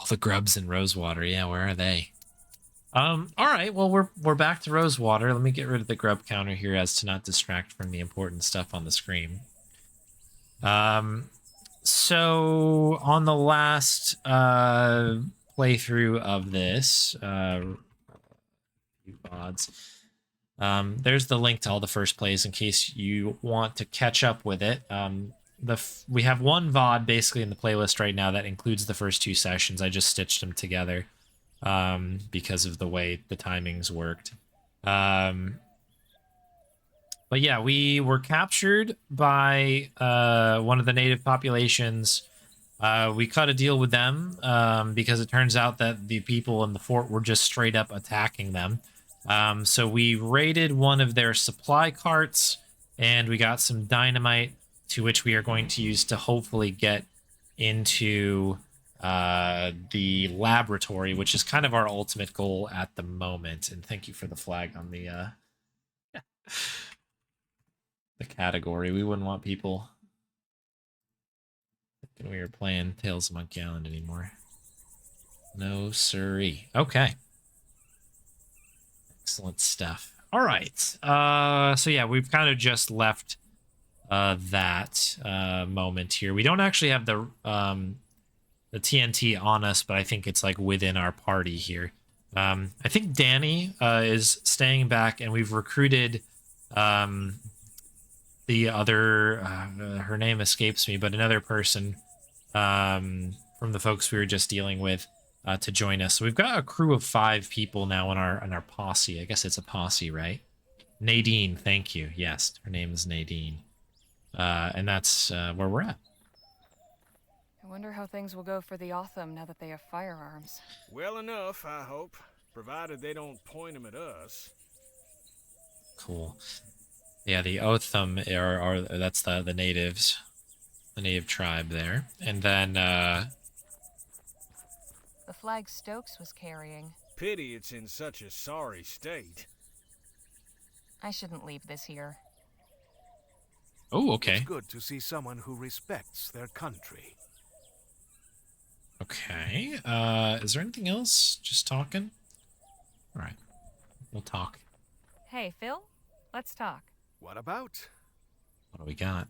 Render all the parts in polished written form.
the grubs in Rosewater. Yeah, where are they? All right. Well, we're back to Rosewater. Let me get rid of the grub counter here as to not distract from the important stuff on the screen. So on the last playthrough of this, VODs, there's the link to all the first plays in case you want to catch up with it. We have one VOD basically in the playlist right now that includes the first two sessions. I just stitched them together because of the way the timings worked. But yeah, we were captured by one of the native populations. We cut a deal with them because it turns out that the people in the fort were just straight up attacking them. So we raided one of their supply carts, and we got some dynamite, to which we are going to use to hopefully get into the laboratory, which is kind of our ultimate goal at the moment. And thank you for the flag on the category. We wouldn't want people thinking we were playing Tales of Monkey Island anymore. No siree. Okay. Excellent stuff. All right. So yeah, we've kind of just left that moment here. We don't actually have the TNT on us, but I think it's like within our party here. I think Danny is staying back, and we've recruited the other, her name escapes me, but another person from the folks we were just dealing with to join us. So we've got a crew of 5 people now in our posse. I guess it's a posse, right? Nadine, thank you. Yes, her name is Nadine. And that's where we're at. I wonder how things will go for the Otham now that they have firearms. Well enough, I hope. Provided they don't point them at us. Cool. Yeah, the Otham are that's the natives. The native tribe there. And then the flag Stokes was carrying. Pity it's in such a sorry state. I shouldn't leave this here. Oh, okay. It's good to see someone who respects their country. Okay. Is there anything else? Just talking? All right. We'll talk. Hey, Phil? Let's talk. What about? What do we got?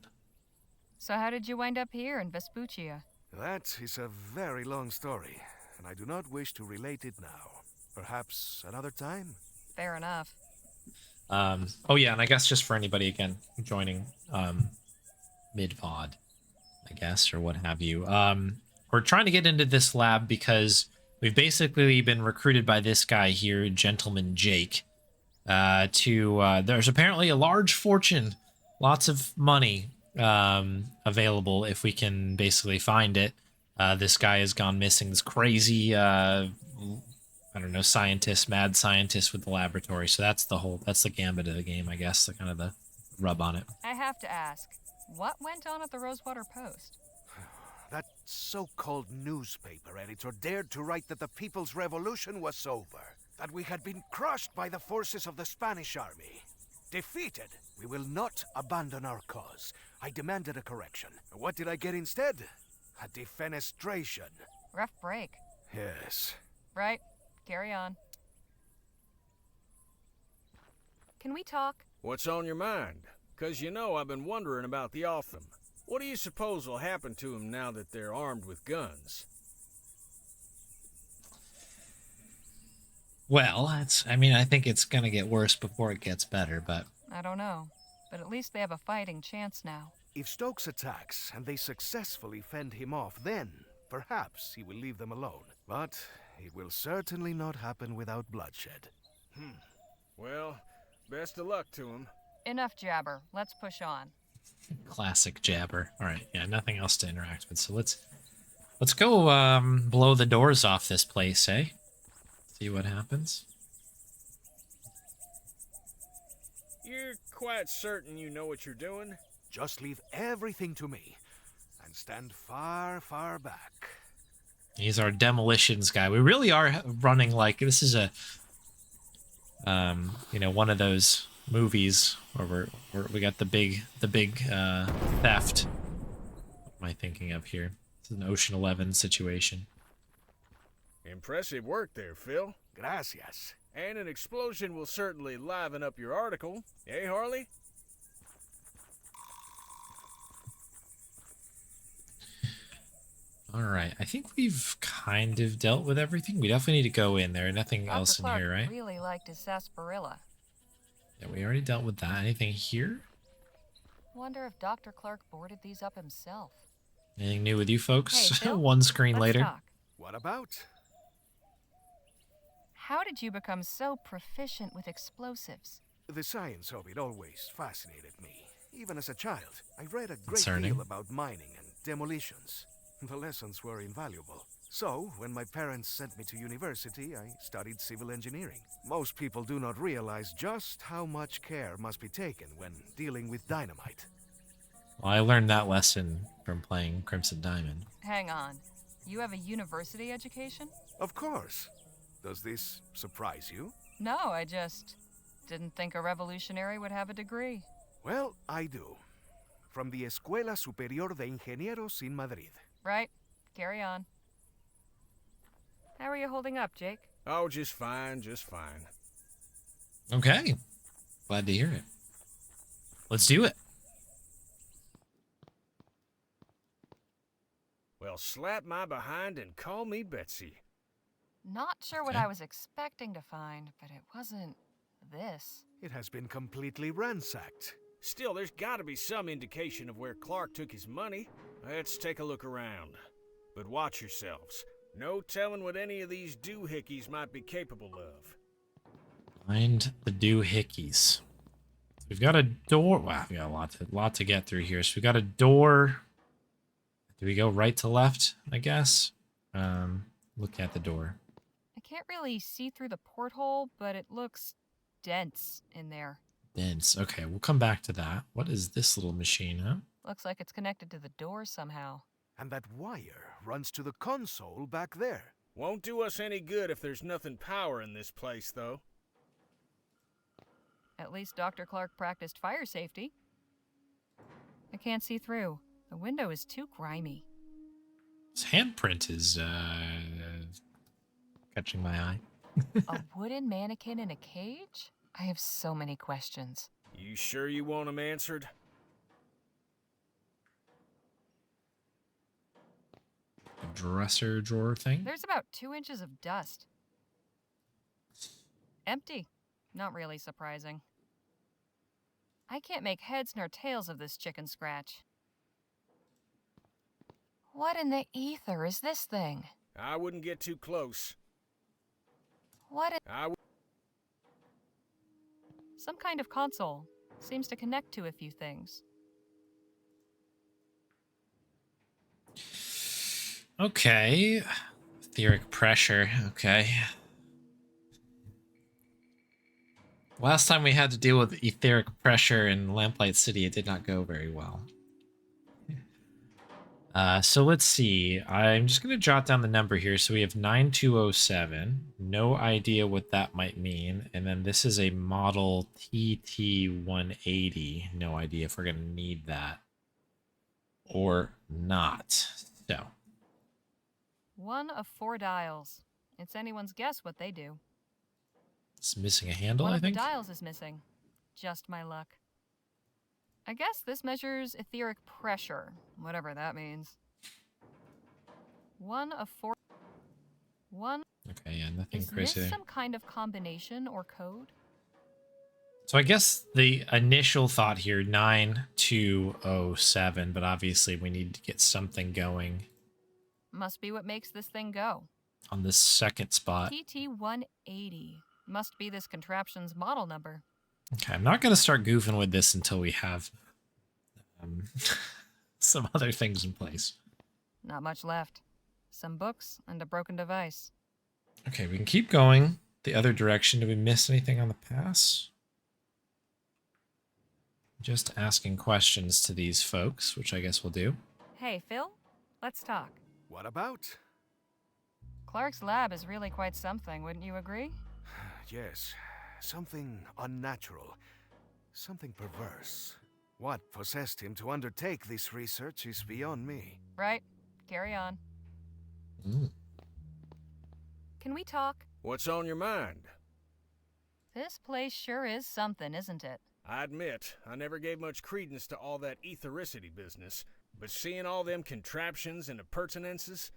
So how did you wind up here in Vespuccia? That is a very long story, and I do not wish to relate it now. Perhaps another time? Fair enough. Oh yeah, and I guess just for anybody again joining mid-VOD, I guess, or what have you. We're trying to get into this lab because we've basically been recruited by this guy here, Gentleman Jake, there's apparently a large fortune, lots of money available if we can basically find it. This guy has gone missing, this crazy I don't know, mad scientist with the laboratory. So that's the gambit of the game, I guess, the kind of the rub on it. I have to ask, what went on at the Rosewater Post? That so-called newspaper editor dared to write that the People's Revolution was over, that we had been crushed by the forces of the Spanish army. Defeated, we will not abandon our cause. I demanded a correction. What did I get instead? A defenestration. Rough break. Yes. Right. Carry on. Can we talk? What's on your mind? 'Cause you know I've been wondering about the Otham. What do you suppose will happen to them now that they're armed with guns? Well, I think it's gonna get worse before it gets better, but I don't know. But at least they have a fighting chance now. If Stokes attacks and they successfully fend him off, then perhaps he will leave them alone. But it will certainly not happen without bloodshed. Well, best of luck to him. Enough jabber. Let's push on. classic jabber. All right, yeah, nothing else to interact with. So let's go blow the doors off this place, eh? See what happens. You're quite certain you know what you're doing? Just leave everything to me and stand far, far back. He's our demolitions guy. We really are running like this is a one of those movies where we got the big theft. What am I thinking of here? It's an Ocean 11 situation. Impressive work there, Phil. Gracias. And an explosion will certainly liven up your article. Eh, Harley? All right, I think we've kind of dealt with everything. We definitely need to go in there. Nothing Dr. else in Clark here, right? really liked his sarsaparilla. Yeah, we already dealt with that. Anything here? Wonder if Dr. Clark boarded these up himself. Anything new with you folks? Hey, Phil, One screen let's later. talk. What about? How did you become so proficient with explosives? The science of it always fascinated me. Even as a child, I read a great Concerning? deal about mining and demolitions. The lessons were invaluable. So, when my parents sent me to university, I studied civil engineering. Most people do not realize just how much care must be taken when dealing with dynamite. Well, I learned that lesson from playing Crimson Diamond. Hang on. You have a university education? Of course. Does this surprise you? No, I just didn't think a revolutionary would have a degree. Well, I do. From the Escuela Superior de Ingenieros in Madrid. Right. Carry on. How are you holding up, Jake? Oh, just fine, just fine. Okay. Glad to hear it. Let's do it. Well, slap my behind and call me Betsy. Not sure what Okay. I was expecting to find, but it wasn't this. It has been completely ransacked. Still, there's gotta be some indication of where Clark took his money. Let's take a look around. But watch yourselves. No telling what any of these doohickeys might be capable of. Find the doohickeys. We've got a door. Wow, we got a lot to get through here. So we got a door. Do we go right to left, I guess? Look at the door. I can't really see through the porthole, but it looks dense in there. Dense. Okay, we'll come back to that. What is this little machine, huh? Looks like it's connected to the door somehow. And that wire runs to the console back there. Won't do us any good if there's nothing powering this place, though. At least Dr. Clark practiced fire safety. I can't see through. The window is too grimy. His handprint is catching my eye. A wooden mannequin in a cage? I have so many questions. You sure you want 'em answered? A dresser drawer thing. There's about 2 inches of dust. Empty. Not really surprising. I can't make heads nor tails of this chicken scratch. What in the ether is this thing? I wouldn't get too close. What in... I would. Some kind of console. Seems to connect to a few things. Okay. Etheric pressure. Okay. Last time we had to deal with etheric pressure in Lamplight City, it did not go very well. So let's see. I'm just going to jot down the number here. So we have 9207. No idea what that might mean. And then this is a model TT180. No idea if we're going to need that or not. So 1 of 4 dials. It's anyone's guess what they do. it's missing a handle, One I of the think. dials is missing. Just my luck. I guess this measures etheric pressure, whatever that means. 1 of 4. 1. Okay, yeah, nothing Is crazy this there. some kind of combination or code? So I guess the initial thought here, 9207, but obviously we need to get something going Must be what makes this thing go. on this second spot. TT180. Must be this contraption's model number. Okay, I'm not going to start goofing with this until we have some other things in place. Not much left. Some books and a broken device. Okay, we can keep going the other direction. Did we miss anything on the pass? Just asking questions to these folks, which I guess we'll do. Hey, Phil, let's talk. What about? Clark's lab is really quite something, wouldn't you agree? Yes, something unnatural. Something perverse. What possessed him to undertake this research is beyond me. Right. Carry on. Can we talk? What's on your mind? This place sure is something, isn't it? I admit, I never gave much credence to all that ethericity business, but seeing all them contraptions and appurtenances,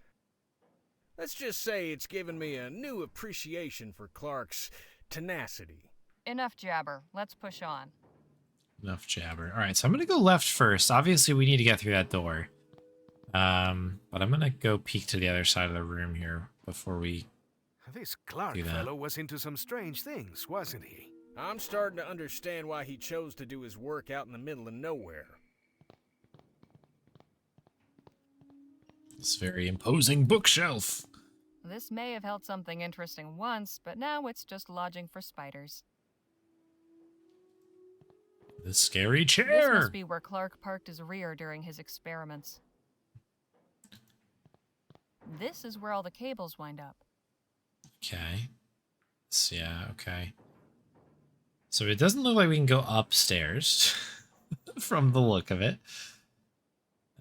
let's just say it's given me a new appreciation for Clark's tenacity. Enough jabber. Let's push on. Enough jabber. All right, so I'm going to go left first. Obviously, we need to get through that door. But I'm going to go peek to the other side of the room here before we... This Clark Do that. fellow was into some strange things, wasn't he? I'm starting to understand why he chose to do his work out in the middle of nowhere. This very imposing bookshelf. This may have held something interesting once, but now it's just lodging for spiders. This scary This chair. must be where Clark parked his rear during his experiments. This is where all the cables wind up. Okay. So, yeah, okay. So it doesn't look like we can go upstairs from the look of it.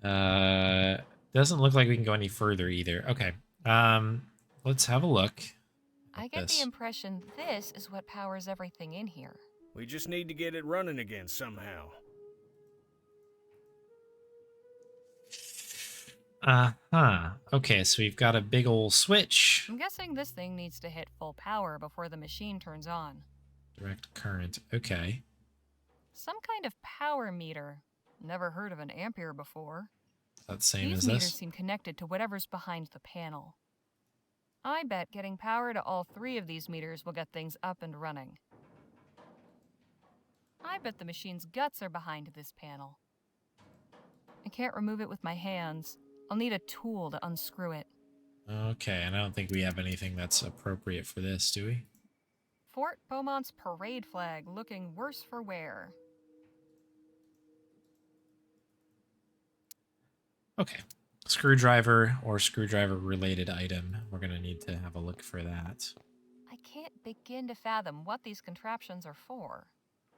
Doesn't look like we can go any further either. Okay. Let's have a look. I get This. the impression this is what powers everything in here. We just need to get it running again somehow. Uh-huh. Okay, so we've got a big old switch. I'm guessing this thing needs to hit full power before the machine turns on. Direct current. Okay. Some kind of power meter. Never heard of an ampere before. Is that the same These as meters this? seem connected to whatever's behind the panel. I bet getting power to all 3 of these meters will get things up and running. I bet the machine's guts are behind this panel. I can't remove it with my hands. I'll need a tool to unscrew it. Okay, and I don't think we have anything that's appropriate for this, do we? Fort Beaumont's parade flag looking worse for wear. Okay. Screwdriver or screwdriver-related item. We're going to need to have a look for that. I can't begin to fathom what these contraptions are for.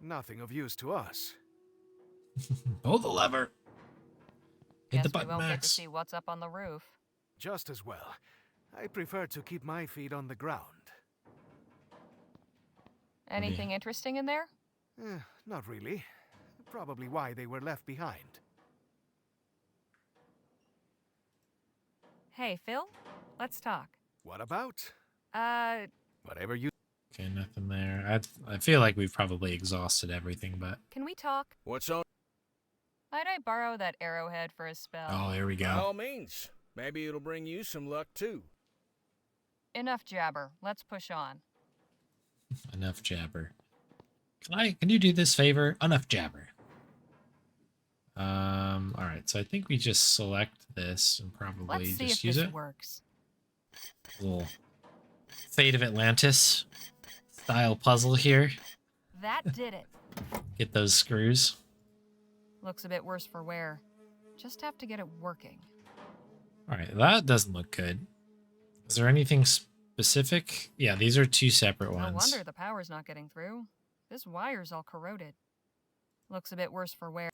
Nothing of use to us. Pull the lever. Hit Guess the we button, won't get to Max. see what's up on the roof. Just as well. I prefer to keep my feet on the ground. Anything interesting in there? Not really. Probably why they were left behind. Hey, Phil? Let's talk. What about? Uh, Whatever you... Okay, nothing there. I feel like we've probably exhausted everything, but... can we talk? What's on? Might I borrow that arrowhead for a spell? Oh, here we By go. all means. Maybe it'll bring you some luck too. Enough jabber. Let's push on. Enough jabber. Can you do this favor? Enough jabber. Alright, so I think we just select this and probably Let's see just if use this it. works. Little Fate of Atlantis style puzzle here. That did it. Get those screws. Looks a bit worse for wear. Just have to get it working. Alright, that doesn't look good. Is there anything specific? Yeah, these are 2 separate No ones. wonder the power's not getting through. This wire's all corroded. Looks a bit worse for wear.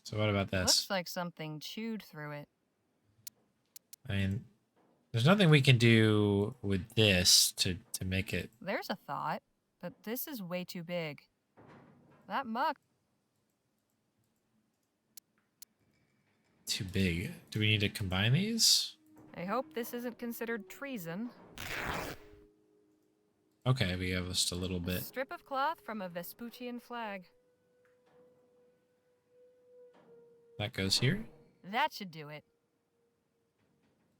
So what about this? Looks like something chewed through it. I mean, there's nothing we can do with this to make it There's a thought, but this is way too big. That muck. too big. Do we need to combine these? I hope this isn't considered treason. Okay, we have just a little A bit. strip of cloth from a Vespuccian flag. That goes here. That should do it.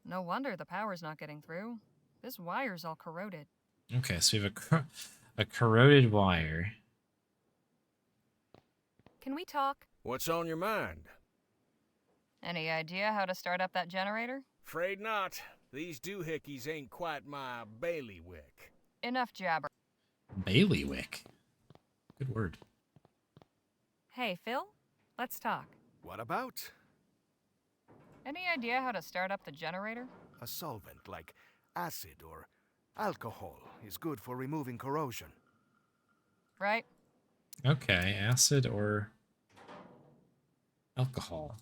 No wonder the power's not getting through. This wire's all corroded. Okay, so we have a corroded wire. Can we talk? What's on your mind? Any idea how to start up that generator? Afraid not. These doohickeys ain't quite my bailiwick. Enough jabber. Bailiwick. Good word. Hey, Phil? Let's talk. What about? Any idea how to start up the generator? A solvent like acid or alcohol is good for removing corrosion. Right? Okay, acid or alcohol.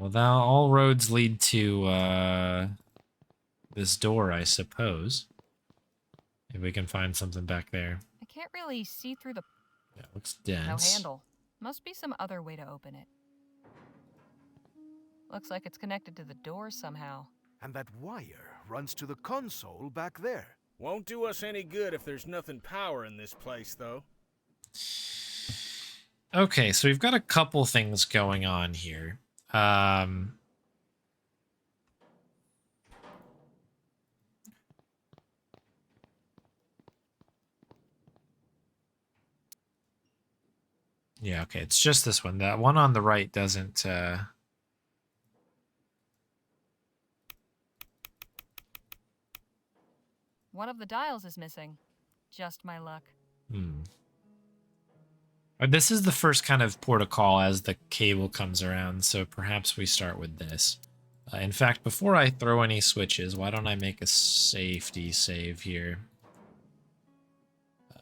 well, now all roads lead to this door, I suppose. If we can find something back there. I can't really see through the... Yeah, it looks dense. No handle. Must be some other way to open it. Looks like it's connected to the door somehow. And that wire runs to the console back there. Won't do us any good if there's nothing powering this place, though. Okay, so we've got a couple things going on here. Yeah, okay, it's just this one. That one on the right doesn't... One of the dials is missing. Just my luck. This is the first kind of port of call as the cable comes around, so perhaps we start with this. In fact, before I throw any switches, why don't I make a safety save here?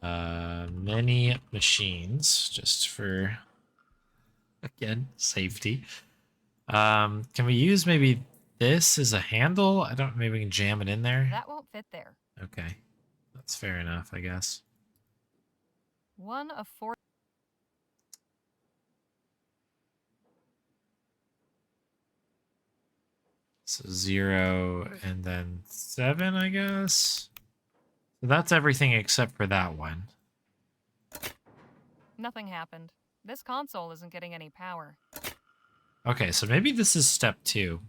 Many machines, just for, again, safety. Can we use maybe this as a handle? I don't, maybe we can jam it in there. That won't fit there. Okay, that's fair enough, I guess. One of 4. So 0 and then 7, I guess. So that's everything except for that one. Nothing happened. This console isn't getting any power. Okay, so maybe this is step 2.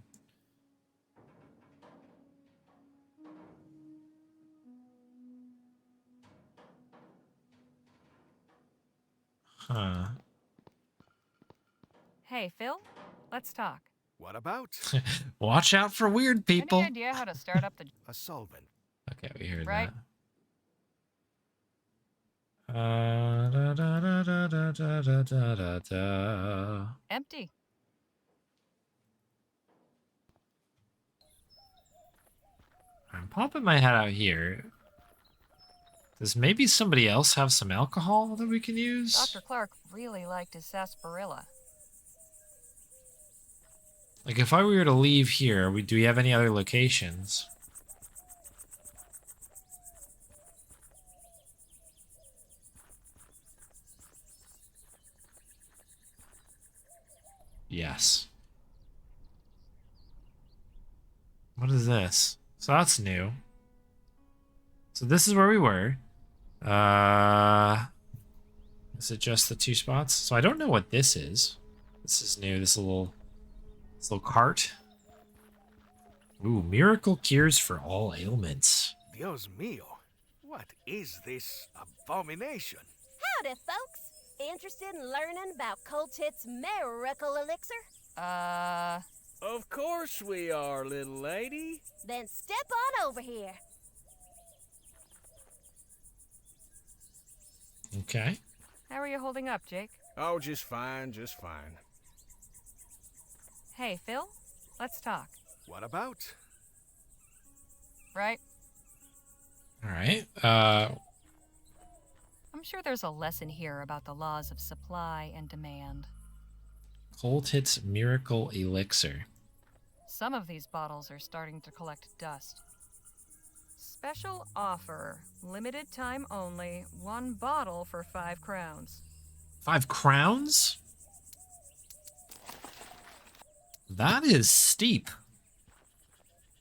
Huh. Hey, Phil? Let's talk. What about? Watch out for weird people. Any idea how to start up the... A solvent. Okay, we heard Right. that. Da, da, da, da, da, da, da, da, da. Empty. I'm popping my head out here. Does maybe somebody else have some alcohol that we can use? Dr. Clark really liked his sarsaparilla. Like, if I were to leave here, do we have any other locations? Yes. What is this? So that's new. So this is where we were. Is it just the 2 spots? So I don't know what this is. This is new. This little cart. Ooh, miracle cures for all ailments. Dios mío. What is this abomination? Howdy, folks. Interested in learning about Coltit's miracle elixir? Of course we are, little lady. Then step on over here. Okay. How are you holding up, Jake? Oh, just fine, just fine. Hey, Phil? Let's talk. What about? Right? All right. I'm sure there's a lesson here about the laws of supply and demand. Coltit's miracle elixir. Some of these bottles are starting to collect dust. Special offer. Limited time only. 1 bottle for 5 crowns. 5 crowns? That is steep.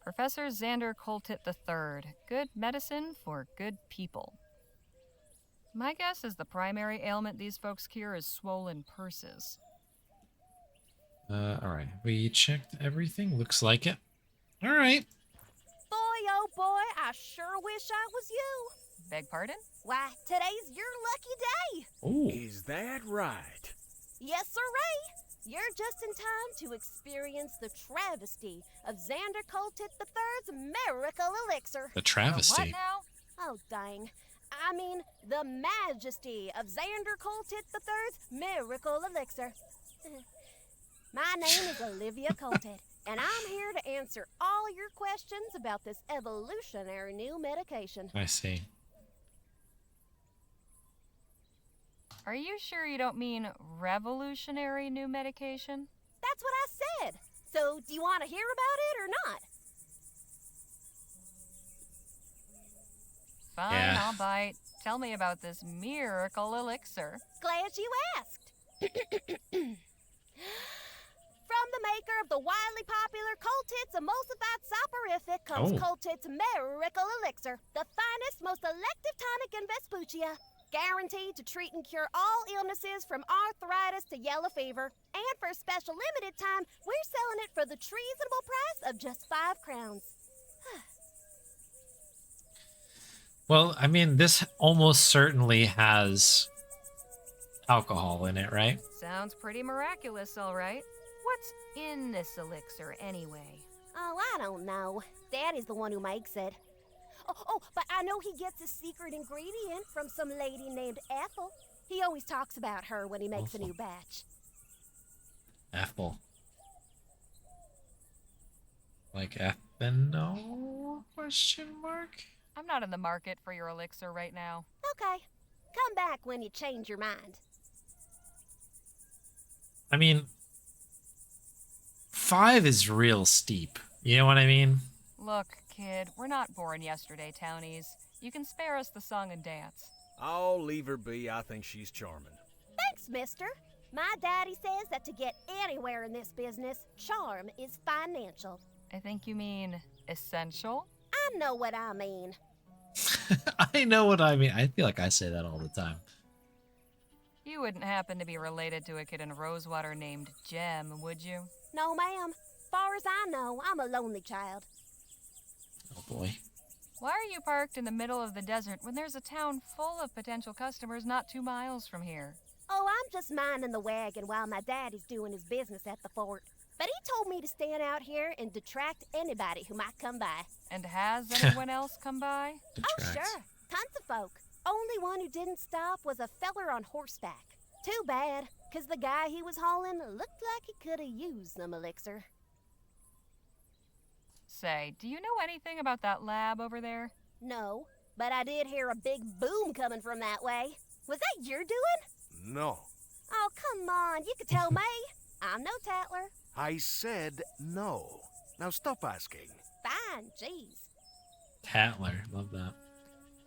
Professor Xander Coltit III. Good medicine for good people. My guess is the primary ailment these folks cure is swollen purses. All right. We checked everything. Looks like it. All right. Boy, oh boy, I sure wish I was you. Beg pardon? Why, today's your lucky day. Oh. Is that right? Yes, sirree. You're just in time to experience the travesty of Xander Coltit III's miracle elixir. The What travesty. now? Oh, dang. I mean, the majesty of Xander Coltit III's miracle elixir. My name is Olivia Coltit, and I'm here to answer all your questions about this evolutionary new medication. I see. Are you sure you don't mean revolutionary new medication? That's what I said. So, do you want to hear about it or not? Fine, Yeah. I'll bite. Tell me about this miracle elixir. Glad you asked. From the maker of the wildly popular Coltit's emulsified soporific comes Oh. Coltit's Miracle Elixir, the finest, most elective tonic in Vespuccia. Guaranteed to treat and cure all illnesses from arthritis to yellow fever. And for a special limited time, we're selling it for the treasonable price of just 5 crowns. Well, I mean, this almost certainly has alcohol in it, right? Sounds pretty miraculous, all right. What's in this elixir, anyway? Oh, I don't know. Daddy's the one who makes it. Oh, but I know he gets his secret ingredient from some lady named Ethel. He always talks about her when he makes a new batch. Apple. Like ethanol? Question mark? I'm not in the market for your elixir right now. Okay. Come back when you change your mind. I mean, 5 is real steep. You know what I mean? Look, kid, we're not born yesterday, townies. You can spare us the song and dance. Oh, leave her be. I think she's charming. Thanks, mister. My daddy says that to get anywhere in this business, charm is financial. I think you mean essential? I know what I mean. I know what I mean. I feel like I say that all the time. You wouldn't happen to be related to a kid in Rosewater named Jem, would you? No, ma'am. Far as I know, I'm a lonely child. Oh boy. Why are you parked in the middle of the desert when there's a town full of potential customers not 2 miles from here? Oh, I'm just minding the wagon while my daddy's doing his business at the fort. But he told me to stand out here and detract anybody who might come by. And has anyone else come by? Oh, Detract. sure. Tons of folk. Only one who didn't stop was a feller on horseback. Too bad, 'cause the guy he was hauling looked like he could have used some elixir. Say, do you know anything about that lab over there? No, but I did hear a big boom coming from that way. Was that your doing? No. Oh, come on, you could tell me. I'm no tattler. I said no. Now stop asking. Fine, jeez. Tatler. Love that.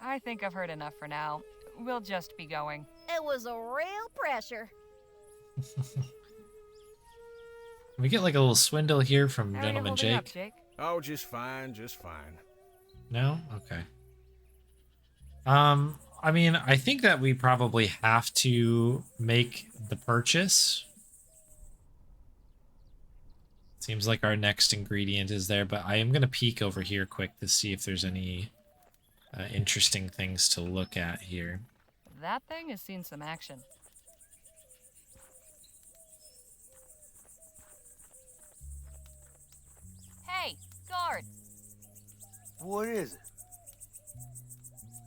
I think I've heard enough for now. We'll just be going. It was a real pressure. Can we get like a little swindle here from How are you Gentleman holding up, Jake? Jake? Oh, just fine, just fine. No? Okay. I mean, I think that we probably have to make the purchase. Seems like our next ingredient is there, but I am going to peek over here quick to see if there's any interesting things to look at here. That thing has seen some action. Hey, guard! What is it?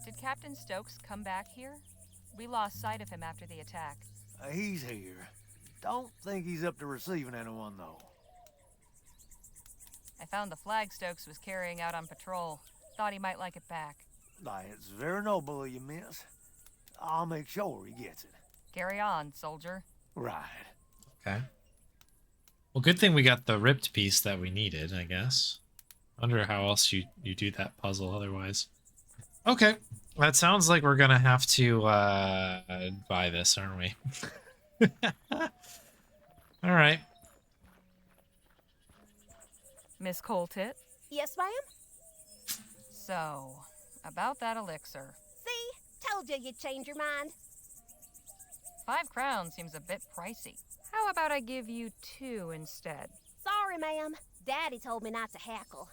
Did Captain Stokes come back here? We lost sight of him after the attack. He's here. Don't think he's up to receiving anyone, though. I found the flag Stokes was carrying out on patrol. Thought he might like it back. It's very noble of you, miss. I'll make sure he gets it. Carry on, soldier. Right. Okay. Well, good thing we got the ripped piece that we needed, I guess. Wonder how else you do that puzzle otherwise. Okay. That sounds like we're gonna have to buy this, aren't we? All right. Miss Coltit? Yes, ma'am? So, about that elixir. See? Told you you'd change your mind. 5 crowns seems a bit pricey. How about I give you 2 instead? Sorry, ma'am. Daddy told me not to hackle.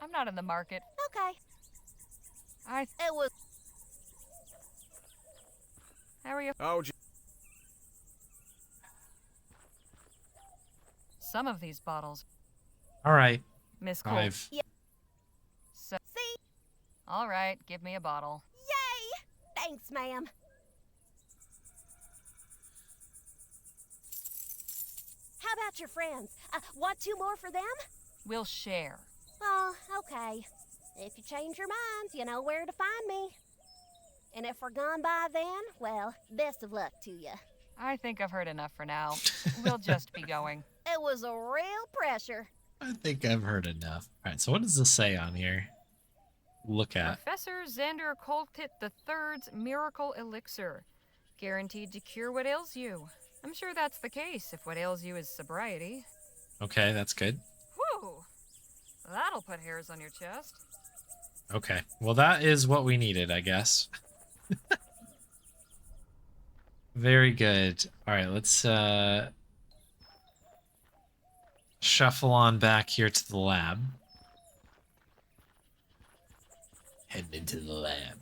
I'm not in the market. Okay. It was... How are you? Oh, Some of these bottles. All right. Miss Colt. 5. So, See? all right, give me a bottle. Yay! Thanks, ma'am. How about your friends? Want 2 more for them? We'll share. Oh, okay. If you change your minds, you know where to find me. And if we're gone by then, well, best of luck to you. I think I've heard enough for now. We'll just be going. It was a real pressure. I think I've heard enough. All right, so what does this say on here? Look at. Professor Xander Coltit III's Miracle Elixir. Guaranteed to cure what ails you. I'm sure that's the case if what ails you is sobriety. Okay, that's good. Whew! That'll put hairs on your chest. Okay, well that is what we needed, I guess. Very good. All right, let's shuffle on back here to the lab. Heading into the lab.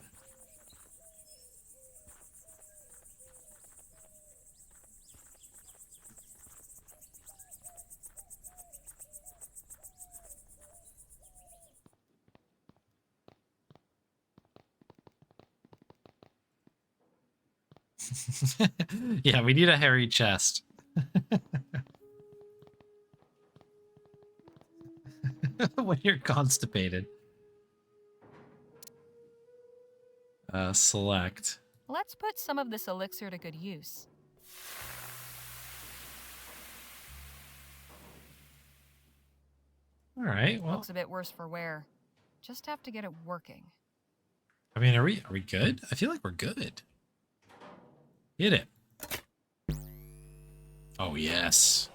Yeah, we need a hairy chest. When you're constipated. Select. Let's put some of this elixir to good use. All right, well, Looks a bit worse for wear. Just have to get it working. I mean, are we good? I feel like we're good. Hit it. Oh, yes.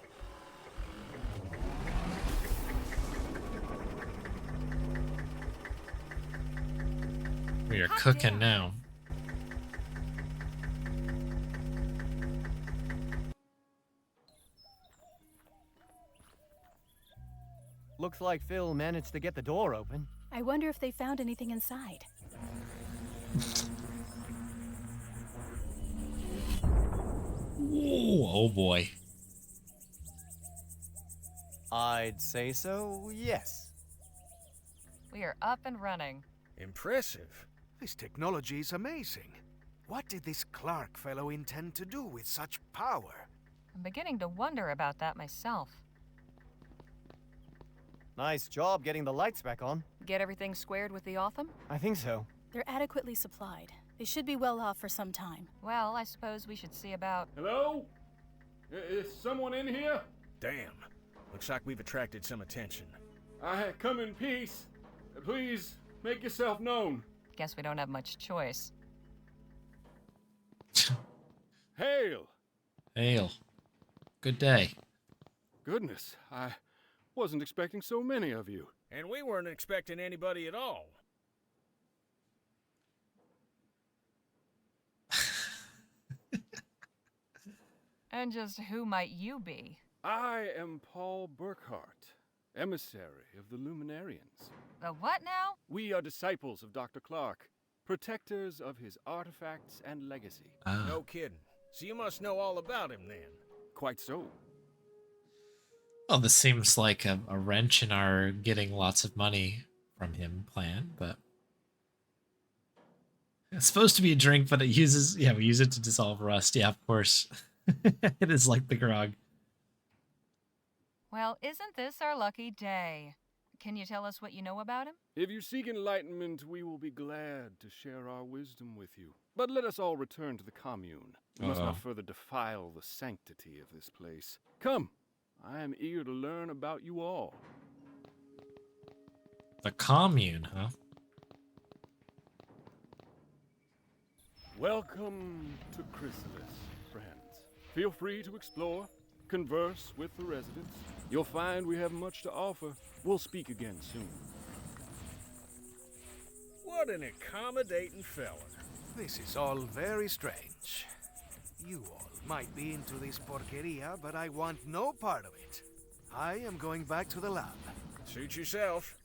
We are Hot cooking damn. now. Looks like Phil managed to get the door open. I wonder if they found anything inside. Ooh, oh boy. I'd say so, yes. We are up and running. Impressive. This technology is amazing. What did this Clark fellow intend to do with such power? I'm beginning to wonder about that myself. Nice job getting the lights back on. Get everything squared with the Otham? I think so. They're adequately supplied. They should be well off for some time. Well, I suppose we should see about... Hello? Is someone in here? Damn. Looks like we've attracted some attention. I come in peace. Please make yourself known. Guess we don't have much choice. Hail! Hail. Good day. Goodness, I wasn't expecting so many of you. And we weren't expecting anybody at all. And just who might you be? I am Paul Burkhart, emissary of the Luminarians. The what now? We are disciples of Dr. Clark, protectors of his artifacts and legacy. Ah. No kidding. So you must know all about him then. Quite so. Well, this seems like a wrench in our getting lots of money from him plan, but it's supposed to be a drink, but it uses, yeah, we use it to dissolve rust. Yeah, of course. It is like the grog. Well, isn't this our lucky day? Can you tell us what you know about him? If you seek enlightenment, we will be glad to share our wisdom with you. But let us all return to the commune. We must not further defile the sanctity of this place. Come, I am eager to learn about you all. The commune, huh? Welcome to Chrysalis, friends. Feel free to explore, converse with the residents. You'll find we have much to offer. We'll speak again soon. What an accommodating fella. This is all very strange. You all might be into this porqueria, but I want no part of it. I am going back to the lab. Suit yourself.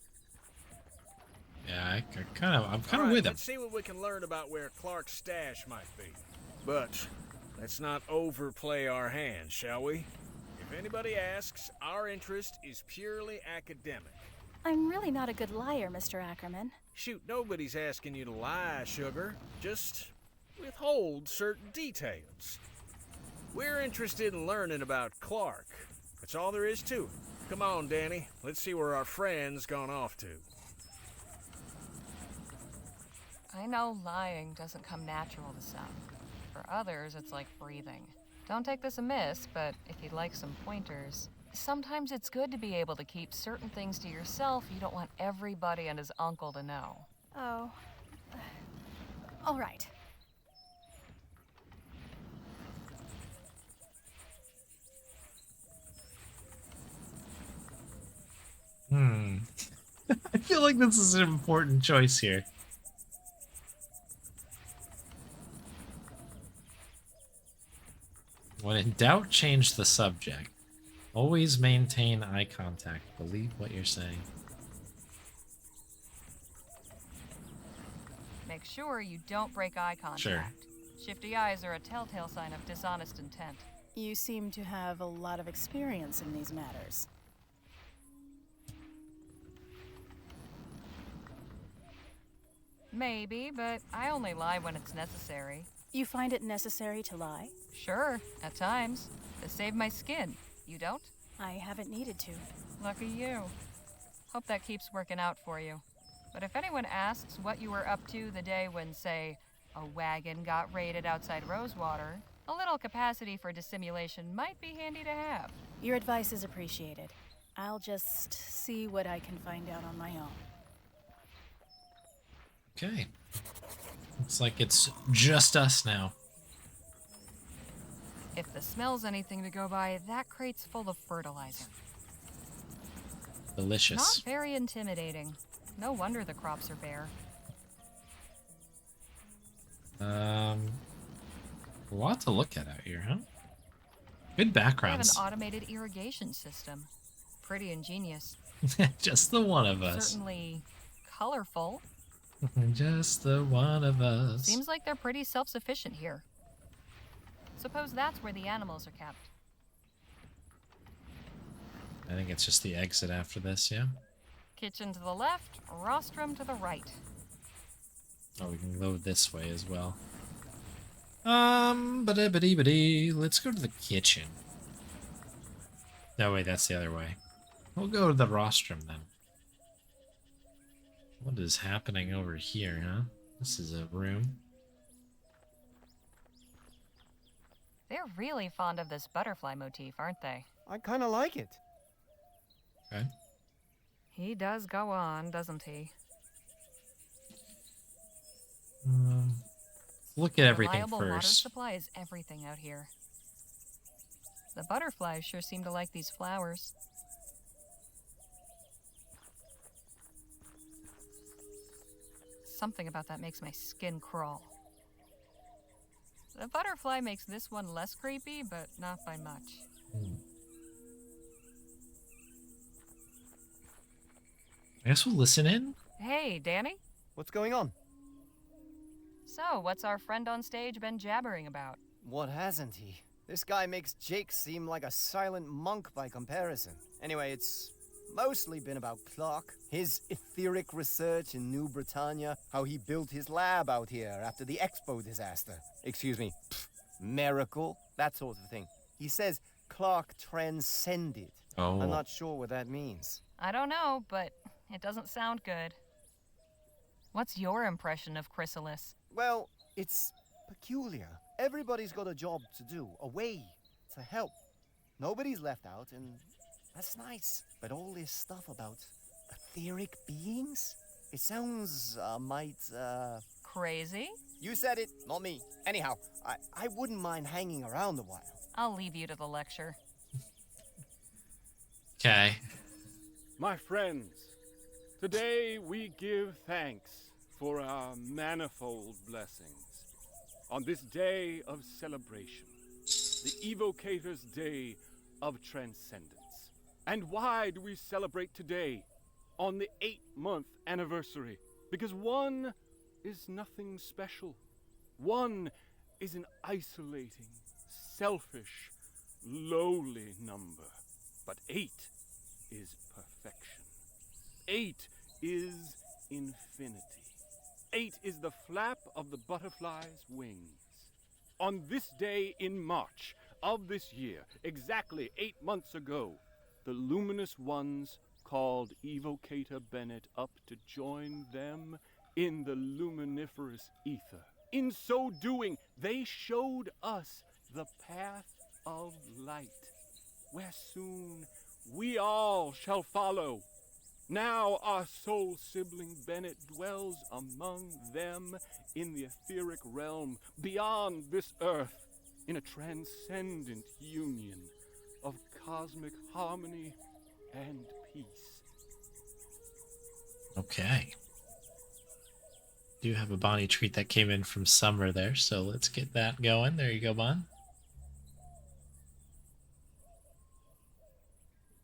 Yeah, I'm kind All of right, with him. let's see what we can learn about where Clark's stash might be. But let's not overplay our hands, shall we? If anybody asks, our interest is purely academic. I'm really not a good liar, Mr. Ackerman. Shoot, nobody's asking you to lie, sugar. Just withhold certain details. We're interested in learning about Clark. That's all there is to it. Come on, Danny. Let's see where our friend's gone off to. I know lying doesn't come natural to some. For others, it's like breathing. Don't take this amiss, but if you'd like some pointers, sometimes it's good to be able to keep certain things to yourself you don't want everybody and his uncle to know. Oh. All right. I feel like this is an important choice here. When in doubt, change the subject. Always maintain eye contact. Believe what you're saying. Make sure you don't break eye contact. Sure. Shifty eyes are a telltale sign of dishonest intent. You seem to have a lot of experience in these matters. Maybe, but I only lie when it's necessary. You find it necessary to lie? Sure, at times. To save my skin. You don't? I haven't needed to. Lucky you. Hope that keeps working out for you. But if anyone asks what you were up to the day when, say, a wagon got raided outside Rosewater, a little capacity for dissimulation might be handy to have. Your advice is appreciated. I'll just see what I can find out on my own. Okay. Looks like it's just us now. If the smell's anything to go by, that crate's full of fertilizer. Delicious. Not very intimidating. No wonder the crops are bare. A lot to look at out here, huh? Good They have an backgrounds. automated irrigation system. Pretty ingenious. Just the one of us. Certainly colorful. Just the one of us. Seems like they're pretty self-sufficient here. Suppose that's where the animals are kept. I think it's just the exit after this, yeah? Kitchen to the left, rostrum to the right. Oh, we can go this way as well. Ba-da-ba-dee-ba-dee. Let's go to the kitchen. No, wait, that's the other way. We'll go to the rostrum then. What is happening over here, huh? This is a room. They're really fond of this butterfly motif, aren't they? I kind of like it. Okay. He does go on, doesn't he? Look at everything Reliable water first. supply is everything out here. The butterflies sure seem to like these flowers. Something about that makes my skin crawl. The butterfly makes this one less creepy, but not by much. I guess we'll listen in. Hey, Danny? What's going on? So, what's our friend on stage been jabbering about? What hasn't he? This guy makes Jake seem like a silent monk by comparison. Anyway, it's mostly been about Clark, his etheric research in New Britannia, how he built his lab out here after the Expo disaster. Excuse me, miracle, that sort of thing. He says Clark transcended. Oh. I'm not sure what that means. I don't know, but it doesn't sound good. What's your impression of Chrysalis? Well, it's peculiar. Everybody's got a job to do, a way to help. Nobody's left out, and that's nice. But all this stuff about etheric beings? It sounds, Crazy? You said it, not me. Anyhow, I wouldn't mind hanging around a while. I'll leave you to the lecture. Okay. My friends, today we give thanks for our manifold blessings. On this day of celebration, the Evocator's Day of Transcendence. And why do we celebrate today, on the 8-month anniversary? Because 1 is nothing special. 1 is an isolating, selfish, lowly number. But 8 is perfection. 8 is infinity. 8 is the flap of the butterfly's wings. On this day in March of this year, exactly 8 months ago, the luminous ones called Evocator Bennett up to join them in the luminiferous ether. In so doing, they showed us the path of light, where soon we all shall follow. Now our soul sibling Bennett dwells among them in the etheric realm beyond this earth, in a transcendent union of cosmic harmony and peace. Okay. Do have a Bonnie treat that came in from Summer there, so let's get that going. There you go, Bon.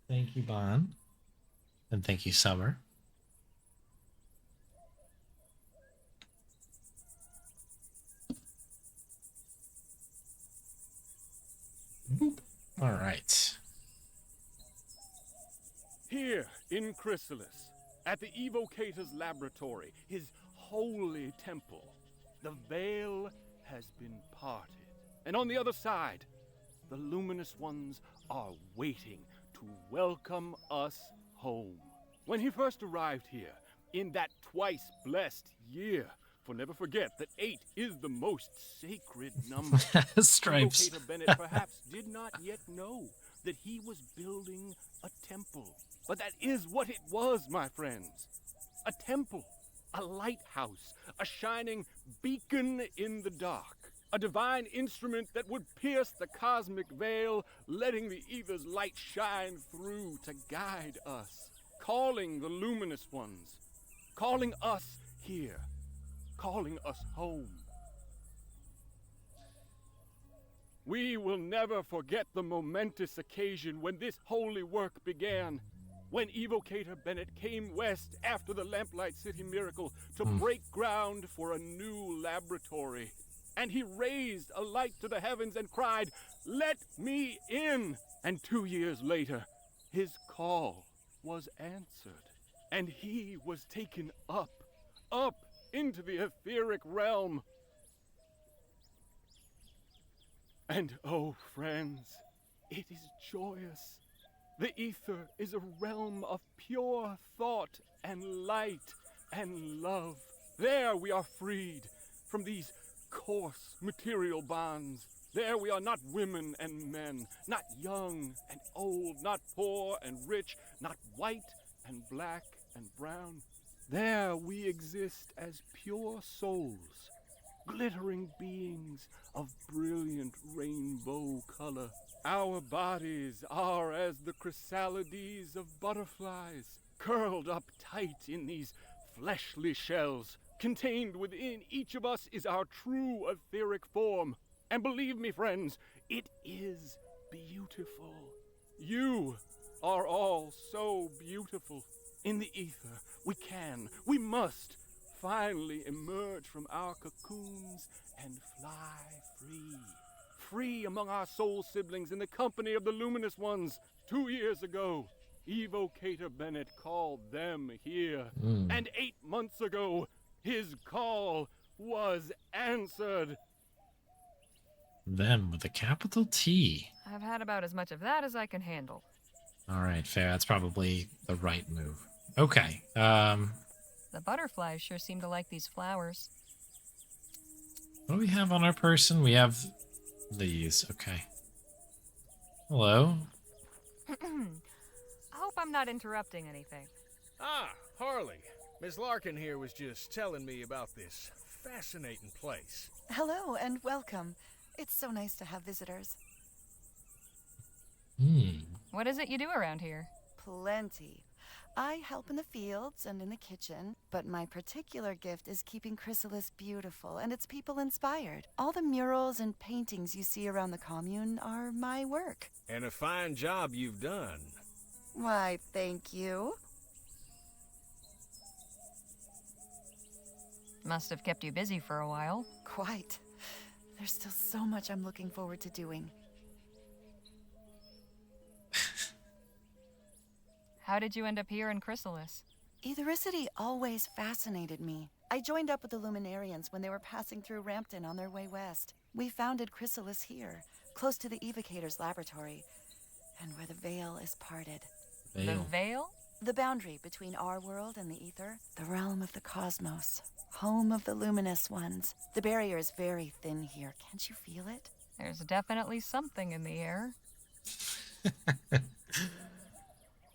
Thank you, Bon. And thank you, Summer. Boop. All right. Here in Chrysalis, at the Evocator's laboratory, his holy temple, the veil has been parted. And on the other side, the luminous ones are waiting to welcome us home. When he first arrived here, in that twice blessed year, for never forget that 8 is the most sacred number. Stripes. Evocator Bennett perhaps did not yet know that he was building a temple. But that is what it was, my friends. A temple, a lighthouse, a shining beacon in the dark. A divine instrument that would pierce the cosmic veil, letting the ether's light shine through to guide us. Calling the luminous ones. Calling us here. Calling us home. We will never forget the momentous occasion when this holy work began. When Evocator Bennett came west after the Lamplight City miracle to break ground for a new laboratory. And he raised a light to the heavens and cried, "Let me in!" And 2 years later, his call was answered. And he was taken up into the etheric realm. And oh, friends, it is joyous. The ether is a realm of pure thought and light and love. There we are freed from these coarse material bonds. There we are not women and men, not young and old, not poor and rich, not white and black and brown. There we exist as pure souls, glittering beings of brilliant rainbow color. Our bodies are as the chrysalides of butterflies, curled up tight in these fleshly shells. Contained within each of us is our true etheric form. And believe me, friends, it is beautiful. You are all so beautiful. In the ether, we must finally emerge from our cocoons and fly free. Free among our soul siblings in the company of the luminous ones. 2 years ago, Evocator Bennett called them here. And 8 months ago, his call was answered. Them with a capital T. I've had about as much of that as I can handle. All right, fair. That's probably the right move. Okay. The butterflies sure seem to like these flowers. What do we have on our person? We have these. Okay. Hello. I hope I'm not interrupting anything. Ah, Harley. Miss Larkin here was just telling me about this fascinating place. Hello and welcome. It's so nice to have visitors. What is it you do around here? Plenty. I help in the fields and in the kitchen, but my particular gift is keeping Chrysalis beautiful and its people inspired. All the murals and paintings you see around the commune are my work. And a fine job you've done. Why, thank you. Must have kept you busy for a while. Quite. There's still so much I'm looking forward to doing. How did you end up here in Chrysalis? Ethericity always fascinated me. I joined up with the Luminarians when they were passing through Rampton on their way west. We founded Chrysalis here, close to the Evocator's laboratory, and where the veil is parted. The veil? The boundary between our world and the ether, the realm of the cosmos, home of the luminous ones. The barrier is very thin here. Can't you feel it? There's definitely something in the air.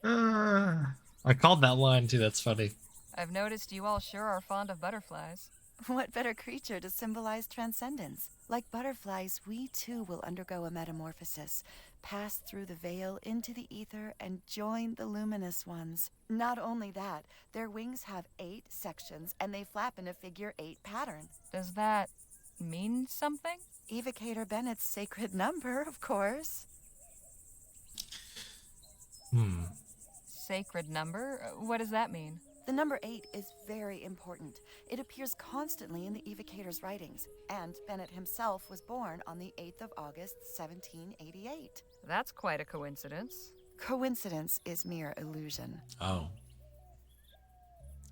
I called that line too, that's funny. I've noticed you all sure are fond of butterflies. What better creature to symbolize transcendence? Like butterflies, we too will undergo a metamorphosis, pass through the veil into the ether, and join the luminous ones. Not only that, their wings have 8 sections, and they flap in a figure-8 pattern. Does that mean something? Evocator Bennett's sacred number, of course. Sacred number? What does that mean? The number 8 is very important. It appears constantly in the evocator's writings, and Bennett himself was born on the 8th of August, 1788. That's quite a coincidence. Coincidence is mere illusion. Oh.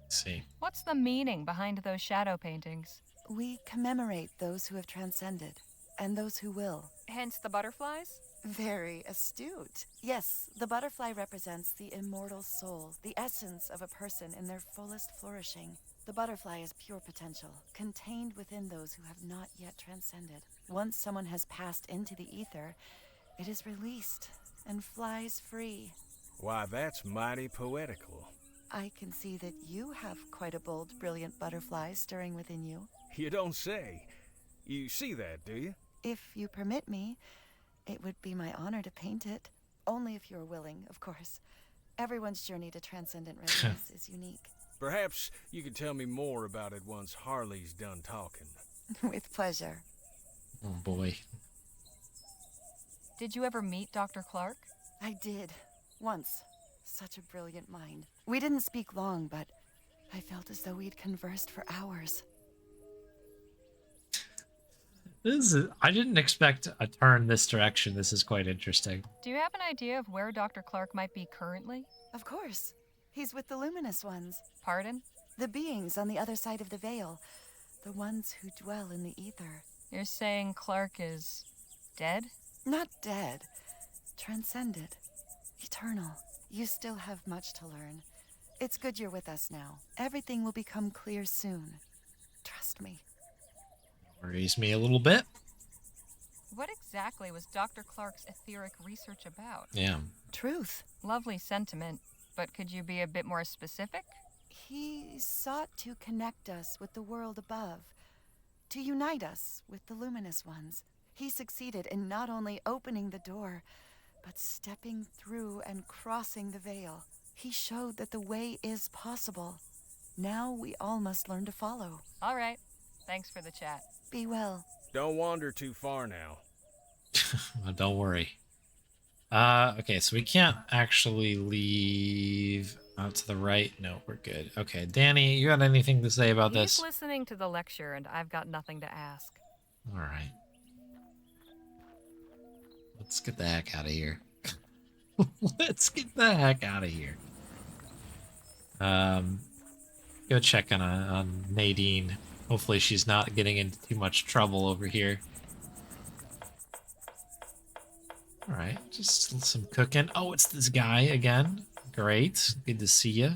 See. What's the meaning behind those shadow paintings? We commemorate those who have transcended, and those who will. Hence the butterflies? Very astute. Yes, the butterfly represents the immortal soul, the essence of a person in their fullest flourishing. The butterfly is pure potential, contained within those who have not yet transcended. Once someone has passed into the ether, it is released and flies free. Why, that's mighty poetical. I can see that you have quite a bold, brilliant butterfly stirring within you. You don't say. You see that, do you? If you permit me, it would be my honor to paint it. Only if you're willing, of course. Everyone's journey to transcendent readiness is unique. Perhaps you could tell me more about it once Harley's done talking. With pleasure. Oh boy. Did you ever meet Dr. Clark? I did. Once. Such a brilliant mind. We didn't speak long, but I felt as though we'd conversed for hours. I didn't expect a turn this direction. This is quite interesting. Do you have an idea of where Dr. Clark might be currently? Of course. He's with the luminous ones. Pardon? The beings on the other side of the veil. The ones who dwell in the ether. You're saying Clark is dead? Not dead. Transcended. Eternal. You still have much to learn. It's good you're with us now. Everything will become clear soon. Trust me. Worries me a little bit. What exactly was Dr. Clark's etheric research about? Yeah. Truth. Lovely sentiment, but could you be a bit more specific? He sought to connect us with the world above, to unite us with the luminous ones. He succeeded in not only opening the door, but stepping through and crossing the veil. He showed that the way is possible. Now we all must learn to follow. All right. Thanks for the chat. Be well. Don't wander too far now. Don't worry. Okay, so we can't actually leave out to the right. No, we're good. Okay, Danny, you got anything to say about this? He's listening to the lecture, and I've got nothing to ask. All right. Let's get the heck out of here. Let's get the heck out of here. Go check on Nadine. Hopefully she's not getting into too much trouble over here. All right, just some cooking. Oh, it's this guy again. Great. Good to see you.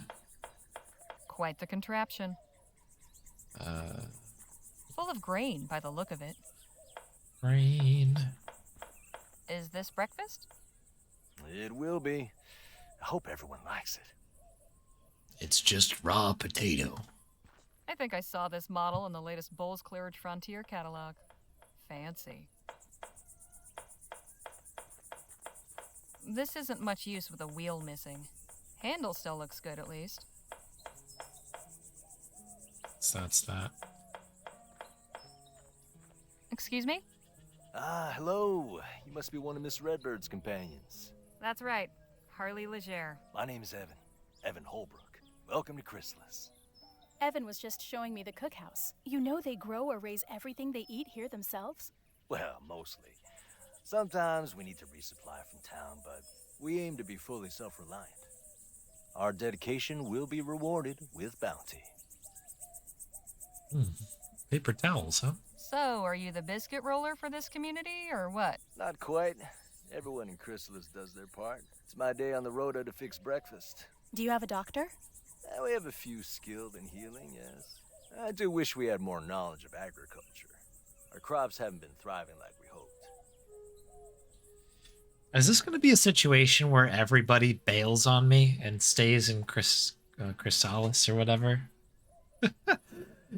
Quite the contraption. Full of grain by the look of it. Grain. Is this breakfast? It will be. I hope everyone likes it. It's just raw potato. I think I saw this model in the latest Bulls Clearage Frontier catalog. Fancy. This isn't much use with a wheel missing. Handle still looks good, at least. So that's that. Excuse me? Ah, hello. You must be one of Miss Redbird's companions. That's right. Harley Legere. My name is Evan. Evan Holbrook. Welcome to Chrysalis. Evan was just showing me the cookhouse. You know they grow or raise everything they eat here themselves? Well, mostly. Sometimes we need to resupply from town, but we aim to be fully self-reliant. Our dedication will be rewarded with bounty. Paper towels, huh? So, are you the biscuit roller for this community, or what? Not quite. Everyone in Chrysalis does their part. It's my day on the rota to fix breakfast. Do you have a doctor? We have a few skilled in healing, yes. I do wish we had more knowledge of agriculture. Our crops haven't been thriving like we hoped. Is this going to be a situation where everybody bails on me and stays in Chrysalis or whatever?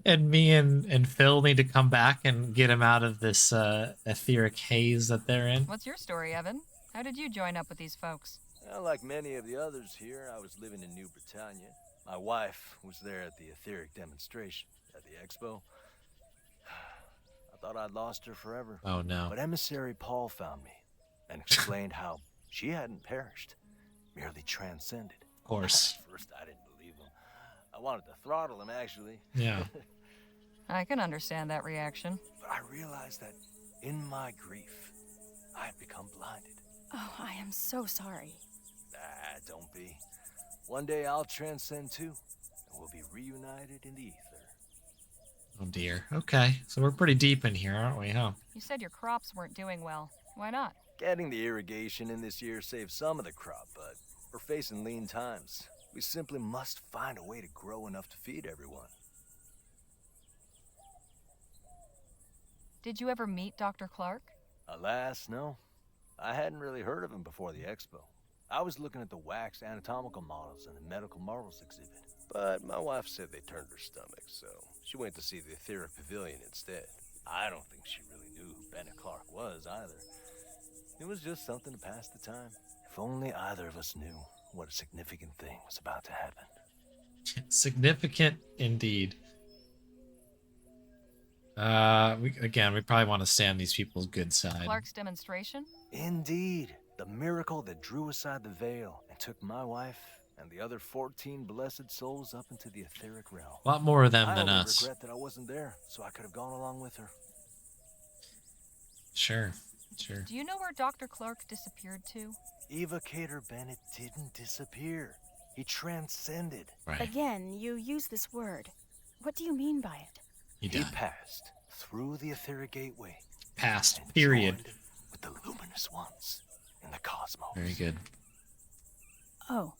And me and Phil need to come back and get him out of this etheric haze that they're in. What's your story, Evan? How did you join up with these folks? Well, like many of the others here, I was living in New Britannia. My wife was there at the etheric demonstration at the expo. I thought I'd lost her forever. Oh no. But emissary Paul found me and explained how she hadn't perished, merely transcended. Of course. At first, I didn't believe him. I wanted to throttle him, actually. Yeah. I can understand that reaction. But I realized that in my grief, I had become blinded. Oh, I am so sorry. Ah, don't be. One day I'll transcend too, and we'll be reunited in the ether. Oh dear. Okay, so we're pretty deep in here, aren't we, huh? You said your crops weren't doing well. Why not? Getting the irrigation in this year saved some of the crop, but we're facing lean times. We simply must find a way to grow enough to feed everyone. Did you ever meet Dr. Clark? Alas, no. I hadn't really heard of him before the expo. I was looking at the wax anatomical models in the medical marvels exhibit. But my wife said they turned her stomach, so she went to see the etheric pavilion instead. I don't think she really knew who Bennett Clark was either. It was just something to pass the time. If only either of us knew what a significant thing was about to happen. Significant indeed. We probably want to stay on these people's good side. Clark's demonstration? Indeed. The miracle that drew aside the veil and took my wife and the other 14 blessed souls up into the etheric realm. A lot more of them than I us. regret that I wasn't there, so I could have gone along with her. Sure. Do you know where Dr. Clark disappeared to? Evocator Bennett didn't disappear. He transcended. Right. Again, you use this word. What do you mean by it? He passed through the etheric gateway. Passed, and period. joined with the luminous ones in the cosmos. Very good. Oh.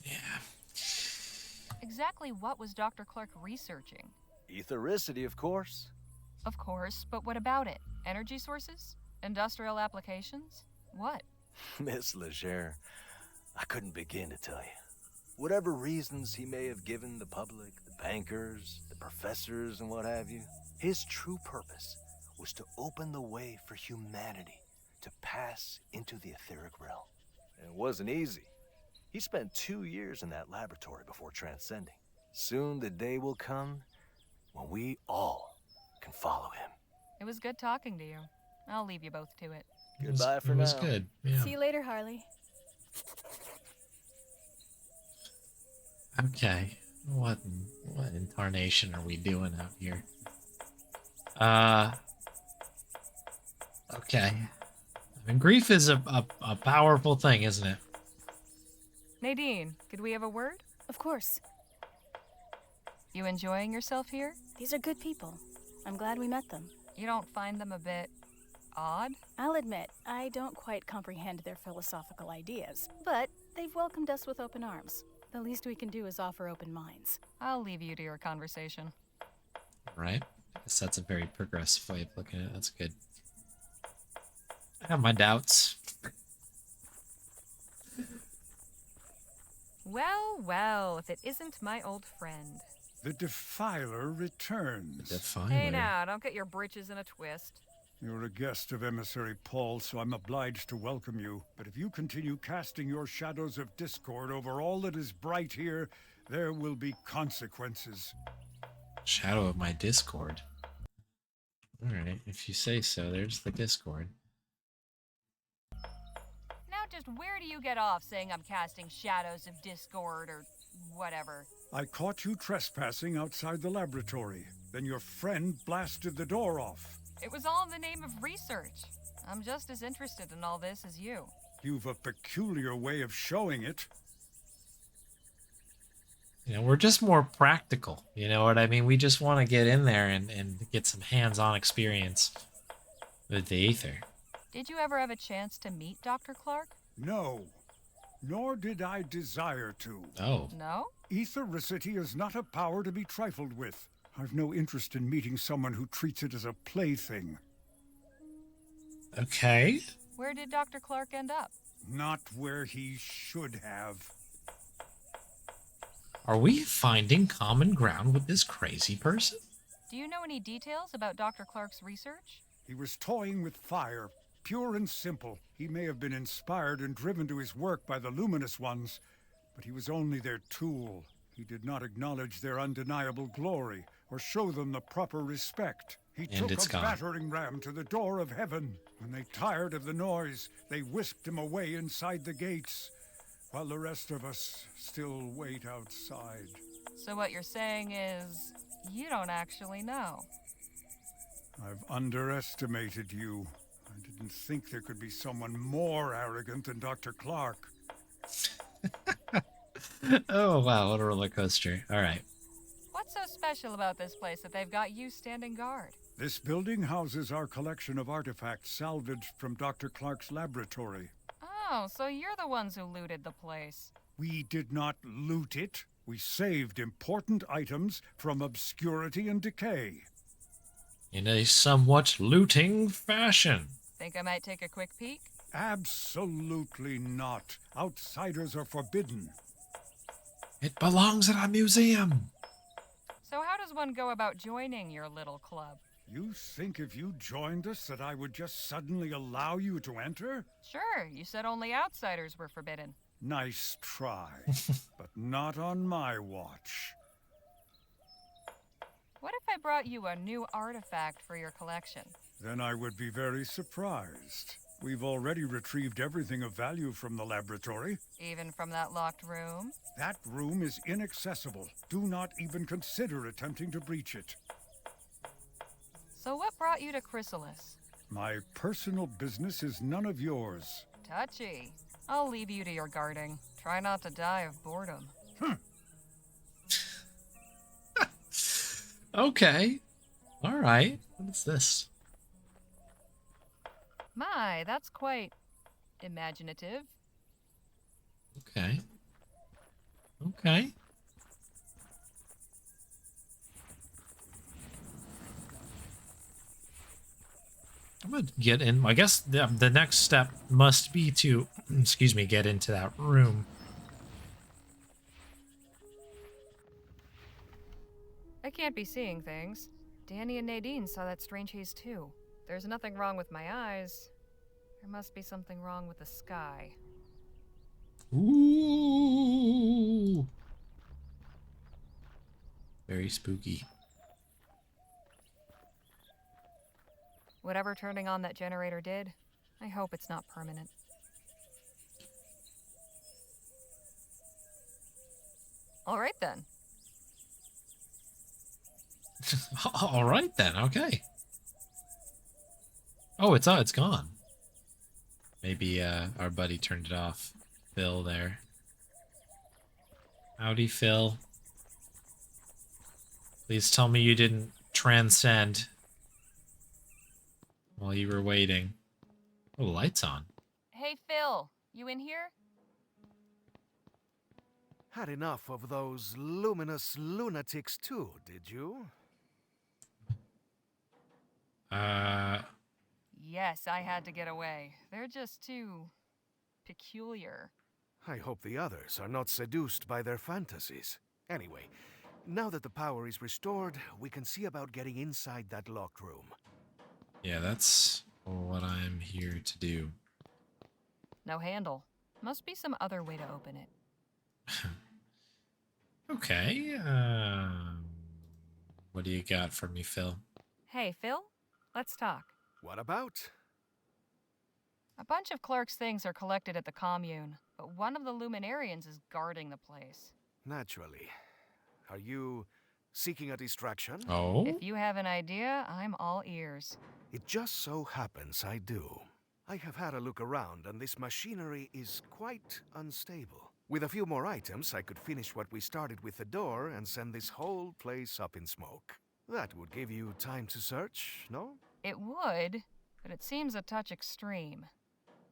Yeah. Exactly what was Dr. Clark researching? Ethericity, of course. Of course, but what about it? Energy sources? Industrial applications? What? Miss Legere, I couldn't begin to tell you. Whatever reasons he may have given the public, the bankers, the professors, and what have you, his true purpose was to open the way for humanity to pass into the etheric realm. And it wasn't easy. He spent 2 years in that laboratory before transcending. Soon the day will come when we all can follow him. It was good talking to you. I'll leave you both to it. Goodbye for now. It was now. good. Yeah. See you later, Harley. Okay. What incarnation are we doing out here? Okay. I mean, grief is a powerful thing, isn't it? Nadine, could we have a word? Of course. You enjoying yourself here? These are good people. I'm glad we met them. You don't find them a bit odd? I'll admit, I don't quite comprehend their philosophical ideas, but they've welcomed us with open arms. The least we can do is offer open minds. I'll leave you to your conversation. Right. I guess that's a very progressive way of looking at it. That's good. I have my doubts. Well, well, if it isn't my old friend. The Defiler returns. Defiler. Hey now, don't get your britches in a twist. You're a guest of Emissary Paul, so I'm obliged to welcome you. But if you continue casting your shadows of discord over all that is bright here, there will be consequences. Shadow of my Discord. Alright, if you say so, there's the Discord. Now just where do you get off saying I'm casting shadows of discord or whatever? I caught you trespassing outside the laboratory. Then your friend blasted the door off. It was all in the name of research. I'm just as interested in all this as you. You've a peculiar way of showing it. You know, we're just more practical. You know what I mean? We just want to get in there and get some hands-on experience with the ether. Did you ever have a chance to meet Dr. Clark? No. Nor did I desire to. Oh. No? Ethericity is not a power to be trifled with. I've no interest in meeting someone who treats it as a plaything. Okay. Where Where did Dr. Clark end up? Not where he should have. Are we finding common ground with this crazy person? Do you know any details about Dr. Clark's research? He was toying with fire, pure and simple. He may have been inspired and driven to his work by the Luminous Ones, but he was only their tool. He did not acknowledge their undeniable glory or show them the proper respect. He took a battering ram to the door of heaven. When they tired of the noise, they whisked him away inside the gates, while the rest of us still wait outside. So what you're saying is, you don't actually know. I've underestimated you. I didn't think there could be someone more arrogant than Dr. Clark. Oh, wow, what a roller coaster. All right. What's so special about this place that they've got you standing guard? This building houses our collection of artifacts salvaged from Dr. Clark's laboratory. Oh, so you're the ones who looted the place. We did not loot it. We saved important items from obscurity and decay. In a somewhat looting fashion. Think I might take a quick peek? Absolutely not. Outsiders are forbidden. It belongs at a museum. So how does one go about joining your little club? You think if you joined us that I would just suddenly allow you to enter? Sure, you said only outsiders were forbidden. Nice try, but not on my watch. What if I brought you a new artifact for your collection? Then I would be very surprised. We've already retrieved everything of value from the laboratory. Even from that locked room? That room is inaccessible. Do not even consider attempting to breach it. So what brought you to Chrysalis? My personal business is none of yours. Touchy. I'll leave you to your guarding. Try not to die of boredom. Okay. All right. What's this? My, that's quite imaginative. Okay. Okay. I'm gonna get in. I guess the next step must be to, excuse me, get into that room. I can't be seeing things. Danny and Nadine saw that strange haze too. There's nothing wrong with my eyes. There must be something wrong with the sky. Ooh. Very spooky. Whatever turning on that generator did, I hope it's not permanent. All right then. All right then. Okay. Oh, it's gone. Maybe our buddy turned it off. Phil there. Howdy, Phil. Please tell me you didn't transcend while you were waiting. Oh, lights on. Hey, Phil, you in here? Had enough of those luminous lunatics too, did you? Yes, I had to get away. They're just too peculiar. I hope the others are not seduced by their fantasies. Anyway, now that the power is restored, we can see about getting inside that locked room. Yeah, that's what I'm here to do. No handle. Must be some other way to open it. Okay, what do you got for me, Phil? Hey, Phil, let's talk. What about? A bunch of Clark's things are collected at the commune, but one of the Luminarians is guarding the place. Naturally. Are you seeking a distraction? Oh? If you have an idea, I'm all ears. It just so happens I do. I have had a look around, and this machinery is quite unstable. With a few more items, I could finish what we started with the door and send this whole place up in smoke. That would give you time to search, no? It would, but it seems a touch extreme.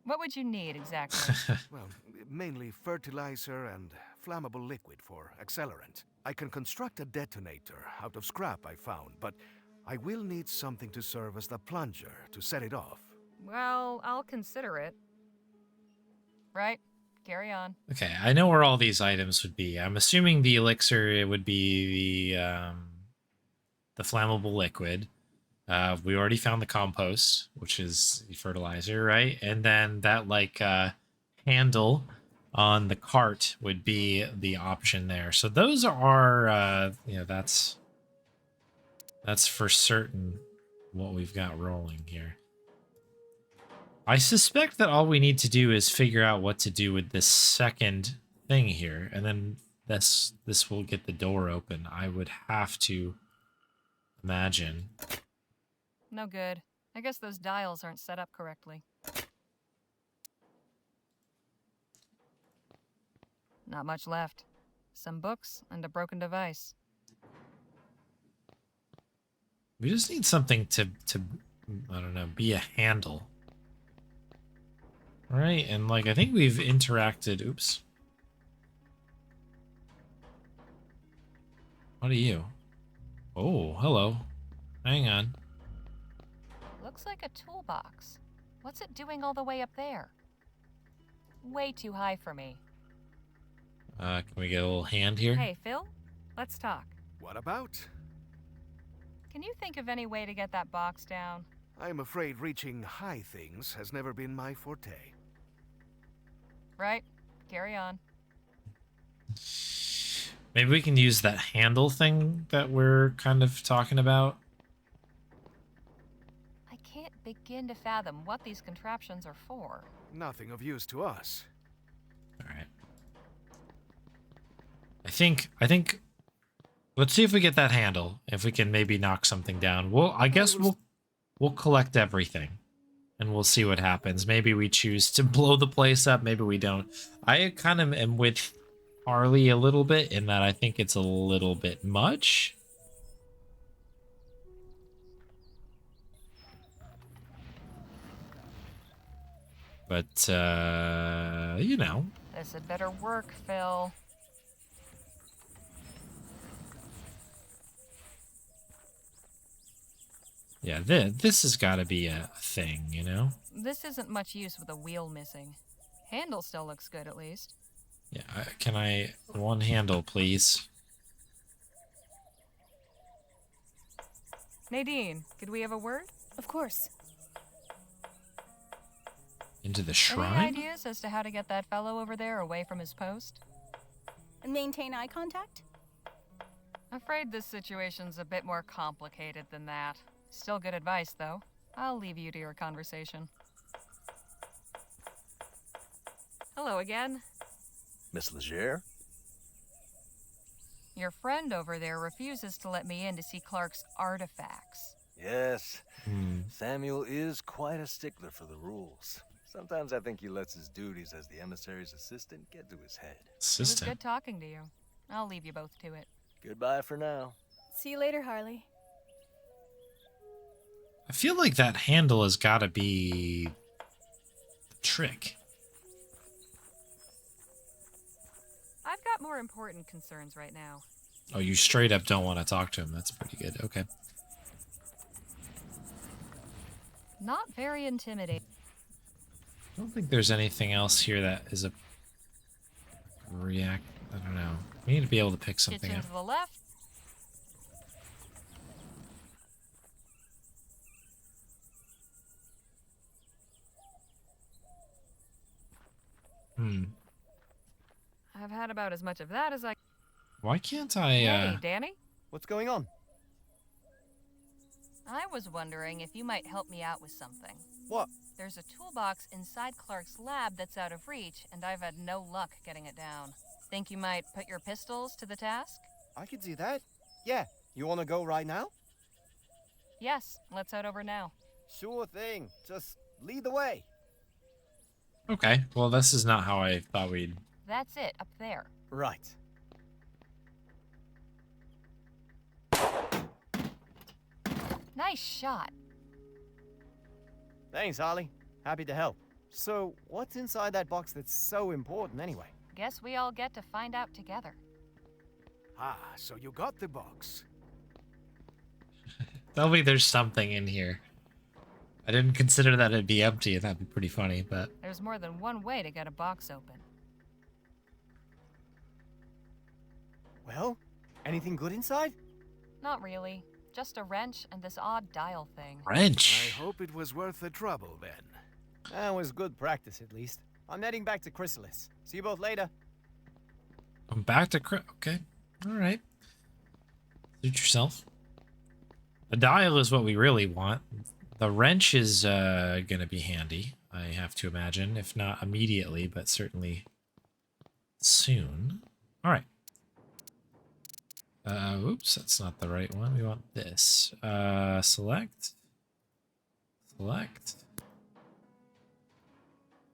What would you need exactly? Well, mainly fertilizer and flammable liquid for accelerant. I can construct a detonator out of scrap I found, but I will need something to serve as the plunger to set it off. Well, I'll consider it. Right? Carry on. Okay, I know where all these items would be. I'm assuming the elixir it would be the flammable liquid. We already found the compost, which is the fertilizer, right? And then that like handle on the cart would be the option there. So those are that's for certain what we've got rolling here. I suspect that all we need to do is figure out what to do with this second thing here, and then this will get the door open. I would have to imagine. No good. I guess those dials aren't set up correctly. Not much left. Some books and a broken device. We just need something to I don't know, be a handle. All right, and like I think we've interacted. Oops. What are you? Oh, hello. Hang on. Looks like a toolbox. What's it doing all the way up there? Way too high for me. Can we get a little hand here? Hey, Phil? Let's talk. What about? Can you think of any way to get that box down? I'm afraid reaching high things has never been my forte. Right. Carry on. Maybe we can use that handle thing that we're kind of talking about. I can't begin to fathom what these contraptions are for. Nothing of use to us. All right. I think let's see if we get that handle. If we can maybe knock something down. I guess we'll collect everything and we'll see what happens. Maybe we choose to blow the place up, maybe we don't. I kind of am with Harley a little bit in that I think it's a little bit much. But you know. This had better work, Phil. Yeah, this has got to be a thing, you know? This isn't much use with a wheel missing. Handle still looks good, at least. Yeah, can I... one handle, please? Nadine, could we have a word? Of course. Into the shrine? Any ideas as to how to get that fellow over there away from his post? Maintain eye contact? Afraid this situation's a bit more complicated than that. Still good advice, though. I'll leave you to your conversation. Hello again. Miss Leger? Your friend over there refuses to let me in to see Clark's artifacts. Yes. Samuel is quite a stickler for the rules. Sometimes I think he lets his duties as the emissary's assistant get to his head. It was good talking to you. I'll leave you both to it. Goodbye for now. See you later, Harley. I feel like that handle has got to be the trick. I've got more important concerns right now. Oh, you straight up don't want to talk to him. That's pretty good. Okay. Not very intimidating. I don't think there's anything else here that is a react. I don't know. We need to be able to pick something Kitchen up. to the left. I've had about as much of that as I... Why can't I, Hey, Danny? What's going on? I was wondering if you might help me out with something. What? There's a toolbox inside Clark's lab that's out of reach, and I've had no luck getting it down. Think you might put your pistols to the task? I could do that. Yeah. You want to go right now? Yes, let's head over now. Sure thing. Just lead the way. Okay, well, this is not how I thought we'd... That's it, up there. Right. Nice shot. Thanks, Harley. Happy to help. So, what's inside that box that's so important anyway? Guess we all get to find out together. Ah, so you got the box. Tell me there's something in here. I didn't consider that it'd be empty, and that'd be pretty funny, but... There's more than one way to get a box open. Well, anything good inside? Not really. Just a wrench and this odd dial thing. Wrench? I hope it was worth the trouble, then. That was good practice, at least. I'm heading back to Chrysalis. See you both later. I'm back to okay. Alright. Suit yourself. The dial is what we really want. The wrench is gonna be handy, I have to imagine. If not immediately, but certainly soon. Alright. Oops, that's not the right one. We want this. Select. Select.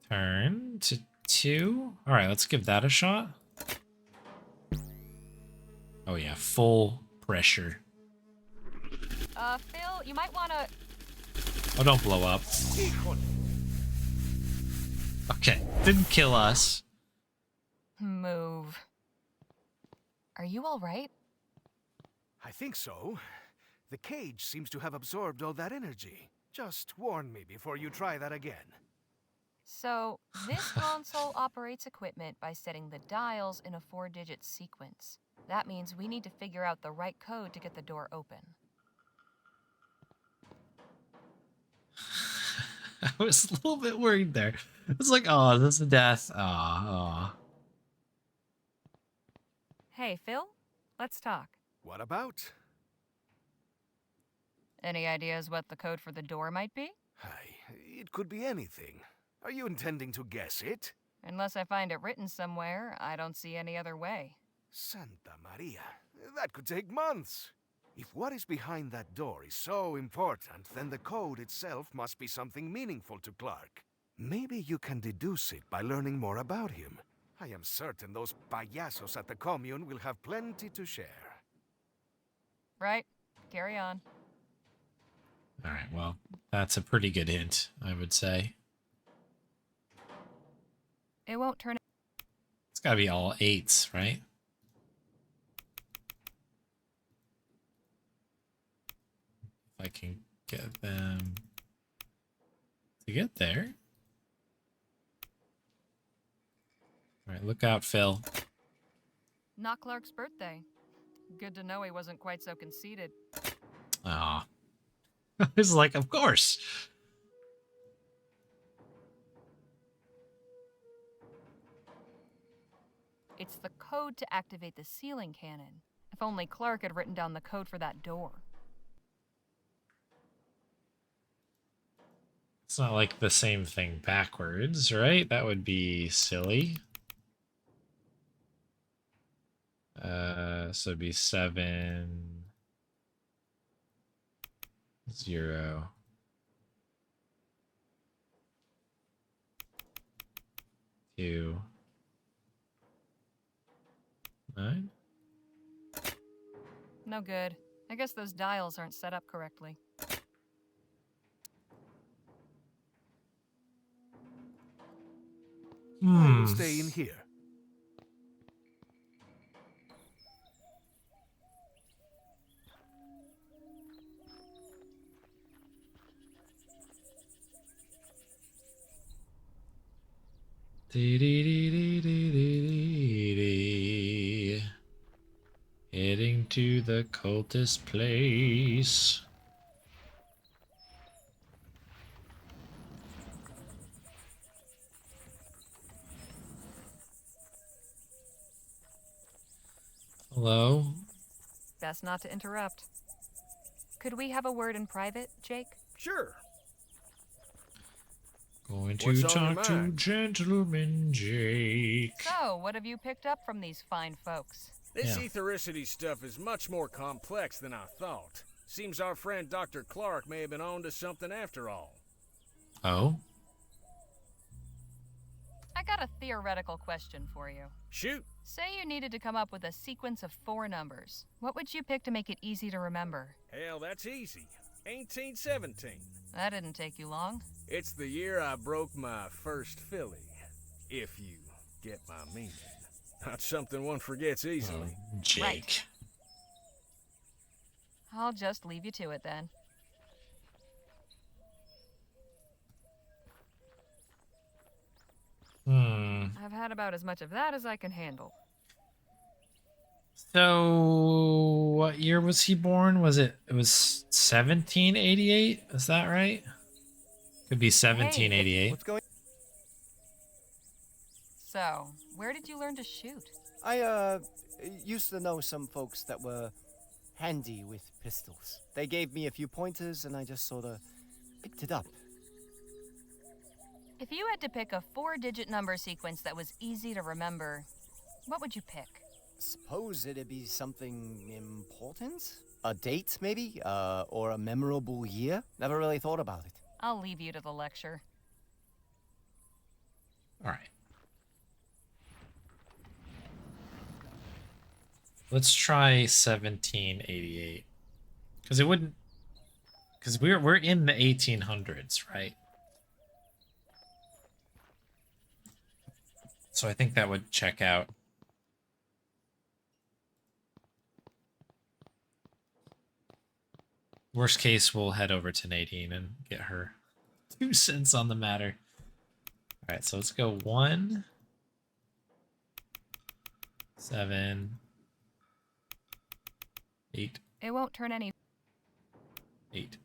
Turn to 2. Alright, let's give that a shot. Oh yeah, full pressure. Phil, you might wanna... Oh, don't blow up. Okay, didn't kill us. Move. Are you alright? I think so. The cage seems to have absorbed all that energy. Just warn me before you try that again. So, this console operates equipment by setting the dials in a 4-digit sequence. That means we need to figure out the right code to get the door open. I was a little bit worried there. It's like, oh, this is death. Oh. Hey, Phil? Let's talk. What about? Any ideas what the code for the door might be? It could be anything. Are you intending to guess it? Unless I find it written somewhere, I don't see any other way. Santa Maria, that could take months. If what is behind that door is so important, then the code itself must be something meaningful to Clark. Maybe you can deduce it by learning more about him. I am certain those payasos at the commune will have plenty to share. Right. Carry on. Alright, well, that's a pretty good hint, I would say. It won't turn... It's gotta be all 8s, right? If I can get them to get there. Alright, look out, Phil. Not Clark's birthday. Good to know he wasn't quite so conceited. Aw. I was like, of course. It's the code to activate the ceiling cannon. If only Clark had written down the code for that door. It's not like the same thing backwards, right? That would be silly. So it'd be 7, 0. 2, 9. No good. I guess those dials aren't set up correctly. I will stay in here. Heading to the cultist place. Hello? Best not to interrupt. Could we have a word in private, Jake? Sure. Going to What's on your talk to mind? Gentleman Jake. So, what have you picked up from these fine folks? This Yeah. ethericity stuff is much more complex than I thought. Seems our friend Dr. Clark may have been on to something after all. Oh? I got a theoretical question for you. Shoot. Say you needed to come up with a sequence of 4 numbers. What would you pick to make it easy to remember? Hell, that's easy. 1817. That didn't take you long. It's the year I broke my first filly. If you get my meaning. Not something one forgets easily. Oh, Jake. Right. I'll just leave you to it then. I've had about as much of that as I can handle. So, what year was he born? It was 1788? Is that right? Could be 1788. What's going? So, where did you learn to shoot? I used to know some folks that were handy with pistols. They gave me a few pointers and I just sort of picked it up. If you had to pick a 4-digit number sequence that was easy to remember, what would you pick? Suppose it'd be something important? A date, maybe? Or a memorable year? Never really thought about it. I'll leave you to the lecture. All right. Let's try 1788. Because it wouldn't... Because we're in the 1800s, right? So I think that would check out. Worst case, we'll head over to Nadine and get her 2 cents on the matter. All right, so let's go 1, 7, 8. It won't turn any... 8.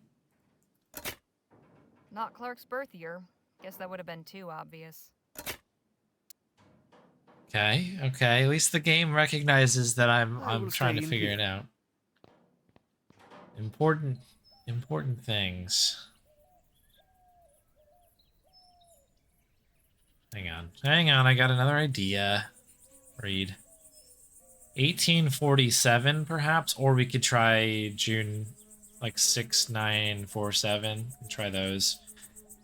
Not Clark's birth year. Guess that would have been too obvious. Okay, okay. At least the game recognizes that I'm trying to stay in figure here. it out. Important things. Hang on. I got another idea. Read. 1847, perhaps, or we could try June, like 6947. And try those.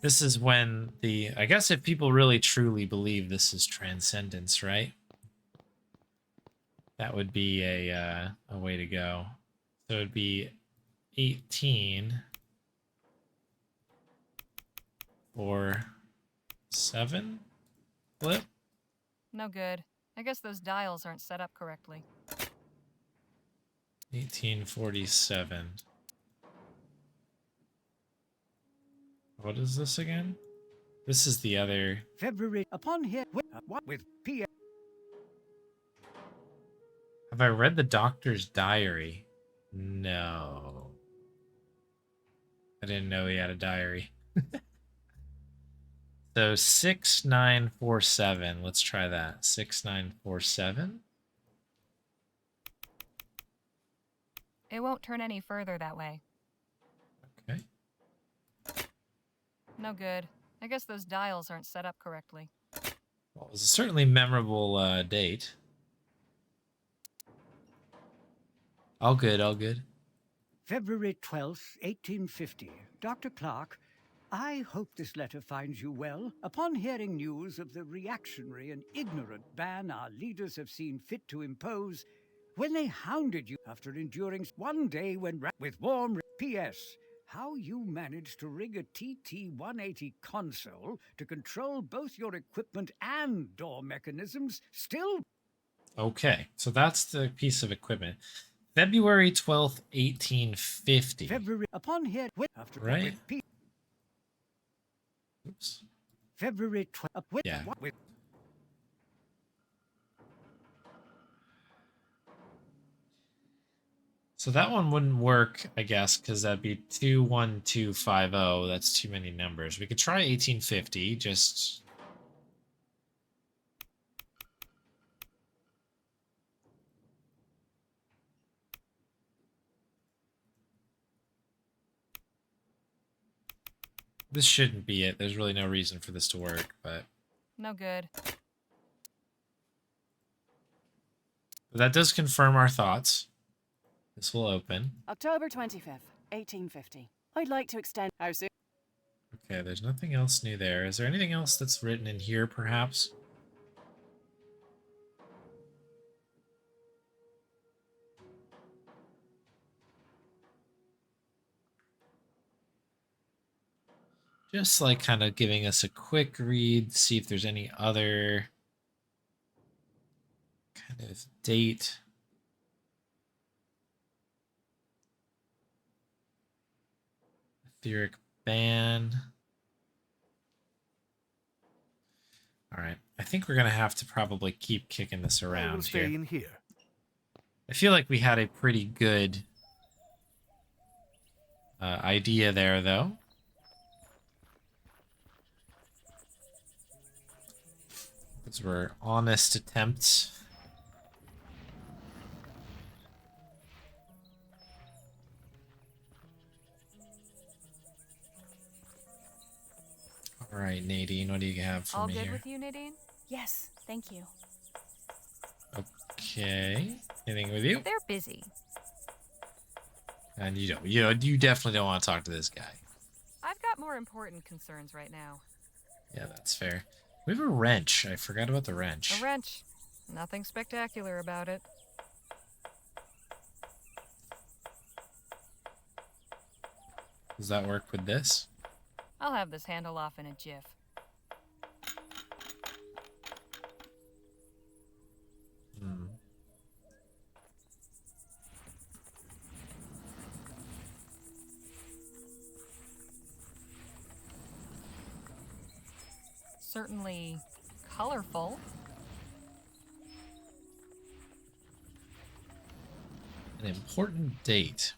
This is when I guess if people really truly believe this is transcendence, right? That would be a way to go. So it'd be 18 or 7 flip. No good. I guess those dials aren't set up correctly. 1847. What is this again? This is the other. February upon here with P. Have I read the doctor's diary? No. I didn't know he had a diary. So 6947. Let's try that. 6947. It won't turn any further that way. Okay. No good. I guess those dials aren't set up correctly. Well, it was a certainly memorable date. All good, all good. February 12th, 1850. Dr. Clark, I hope this letter finds you well. Upon hearing news of the reactionary and ignorant ban our leaders have seen fit to impose, when they hounded you after enduring one day with warm P.S. How you managed to rig a TT-180 console to control both your equipment and door mechanisms still... Okay, so that's the piece of equipment. February 12th, 1850. February upon here after Right? with Oops. February 12th with, Yeah. with So that one wouldn't work, I guess, because that'd be 21250. That's too many numbers. We could try 1850, just... This shouldn't be it. There's really no reason for this to work, but... No good. But that does confirm our thoughts. This will open. October 25th, 1850. I'd like to extend... How soon? Okay, there's nothing else new there. Is there anything else that's written in here, perhaps? Just like kind of giving us a quick read, see if there's any other kind of date. Etheric ban. All right. I think we're going to have to probably keep kicking this I will around stay here. in here. I feel like we had a pretty good idea there, though. Those were honest attempts. All right, Nadine, what do you have for All me good here? with you, Nadine? Yes, thank you. Okay. Anything with you? They're busy. And you definitely don't want to talk to this guy. I've got more important concerns right now. Yeah, that's fair. We have a wrench. I forgot about the wrench. A wrench. Nothing spectacular about it. Does that work with this? I'll have this handle off in a jiff. Hmm. Certainly colorful. An important date.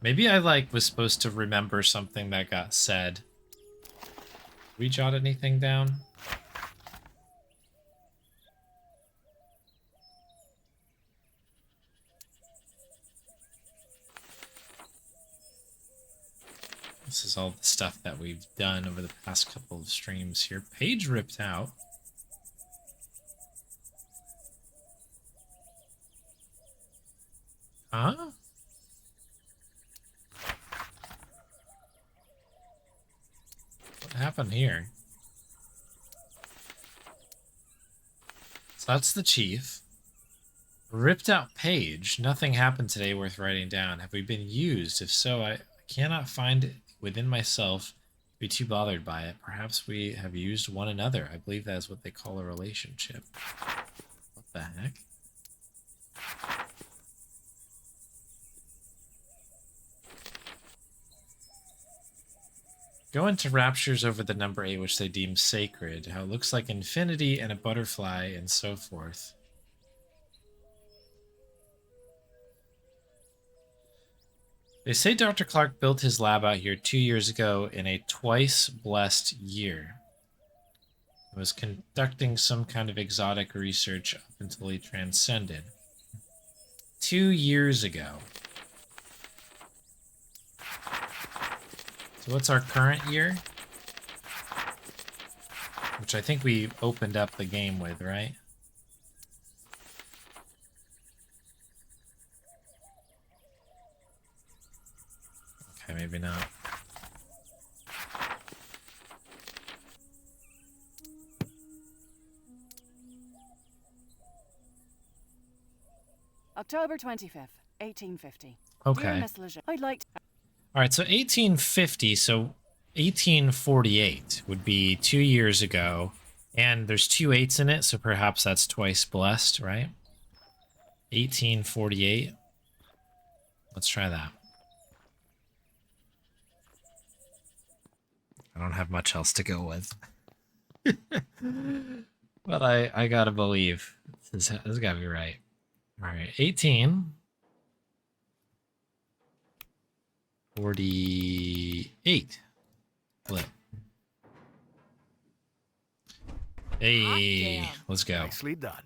Maybe I was supposed to remember something that got said. Did we jot anything down? This is all the stuff that we've done over the past couple of streams here. Page ripped out. Huh? What happened here? So that's the chief. Ripped out page. Nothing happened today worth writing down. Have we been used? If so, I cannot find it within myself to be too bothered by it. Perhaps we have used one another. I believe that is what they call a relationship. What the heck? Go into raptures over the number 8, which they deem sacred. How it looks like infinity and a butterfly and so forth. They say Dr. Clark built his lab out here 2 years ago in a twice blessed year. He was conducting some kind of exotic research up until he transcended. 2 years ago. So what's our current year? Which I think we opened up the game with, right? Okay, maybe not. October 25th, 1850. Okay. Dear Miss Lejeune, I'd like to... All right, so 1850, so 1848 would be 2 years ago, and there's 2 8s in it, so perhaps that's twice blessed, right? 1848. Let's try that. I don't have much else to go with. But I gotta believe. This gotta be right. All right, 1848. Flip. Hey, let's go. Nicely done.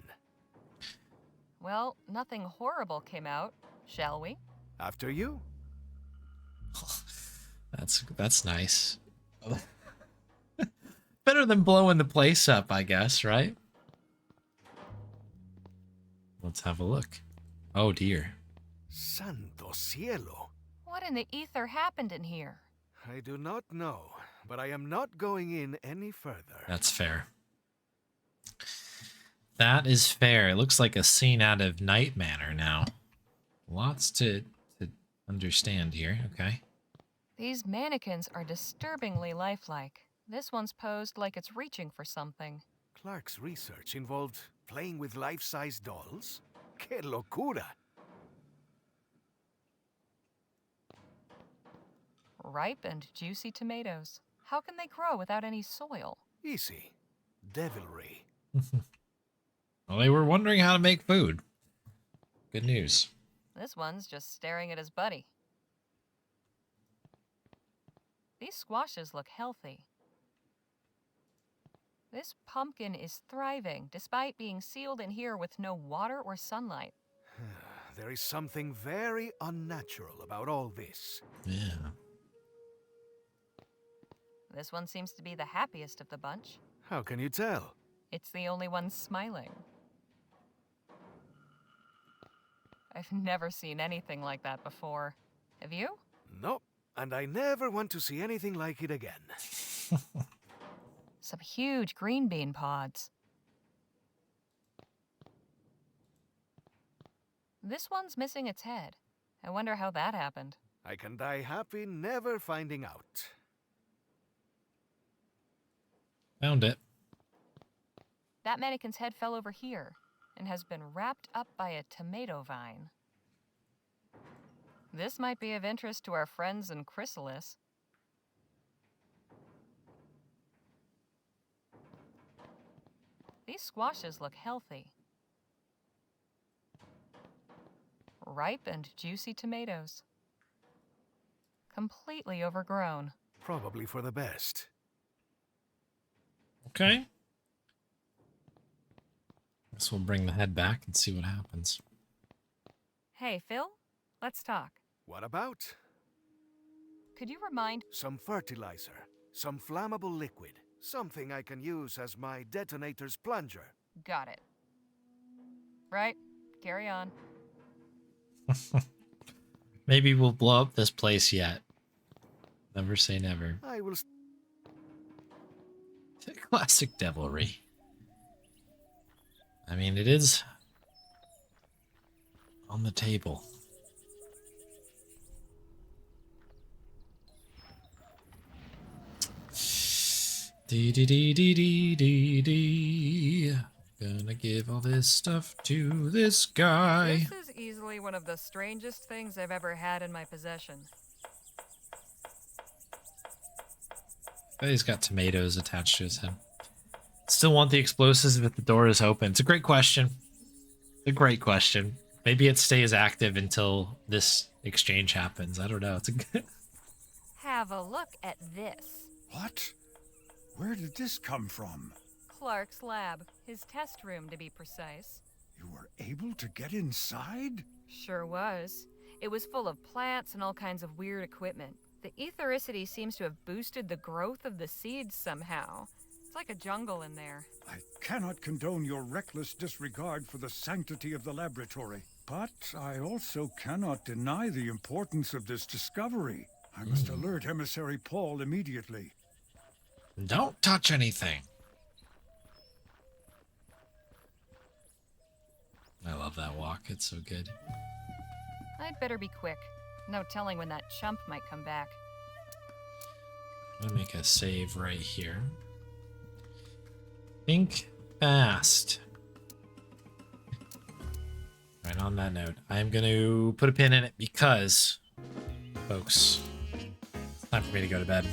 Well, nothing horrible came out, shall we? After you. That's nice. Better than blowing the place up, I guess, right? Let's have a look. Oh dear. Santo cielo. What in the ether happened in here? I do not know, but I am not going in any further. That's fair. That is fair. It looks like a scene out of Night Manor now. Lots to understand here. Okay. These mannequins are disturbingly lifelike. This one's posed like it's reaching for something. Clark's research involved playing with life-size dolls? Que locura! Ripe and juicy tomatoes. How can they grow without any soil? Easy. devilry. Well, they were wondering how to make food. Good news. This one's just staring at his buddy. These squashes look healthy. This pumpkin is thriving, despite being sealed in here with no water or sunlight. There is something very unnatural about all this. Yeah. This one seems to be the happiest of the bunch. How can you tell? It's the only one smiling. I've never seen anything like that before. Have you? Nope, and I never want to see anything like it again. Some huge green bean pods. This one's missing its head. I wonder how that happened. I can die happy never finding out. Found it. That mannequin's head fell over here and has been wrapped up by a tomato vine. This might be of interest to our friends in Chrysalis. These squashes look healthy. Ripe and juicy tomatoes. Completely overgrown. Probably for the best. Okay. Guess we'll bring the head back and see what happens. Hey, Phil, let's talk. What about? Could you remind... Some fertilizer, some flammable liquid, something I can use as my detonator's plunger. Got it. Right, carry on. Maybe we'll blow up this place yet. Never say never. I will... Classic devilry. I mean, it is on the table. Dee dee dee dee dee dee dee. Gonna give all this stuff to this guy. This is easily one of the strangest things I've ever had in my possession. But he's got tomatoes attached to his head. Still want the explosives if the door is open? It's a great question. It's a great question. Maybe it stays active until this exchange happens. I don't know. It's a good... Have a look at this. What? Where did this come from? Clark's lab. His test room, to be precise. You were able to get inside? Sure was. It was full of plants and all kinds of weird equipment. The ethericity seems to have boosted the growth of the seeds somehow. It's like a jungle in there. I cannot condone your reckless disregard for the sanctity of the laboratory. But I also cannot deny the importance of this discovery. I must alert Emissary Paul immediately. Don't touch anything. I love that walk. It's so good. I'd better be quick. No telling when that chump might come back. I'm gonna make a save right here. Think fast. Right, on that note, I'm gonna put a pin in it because, folks, it's time for me to go to bed.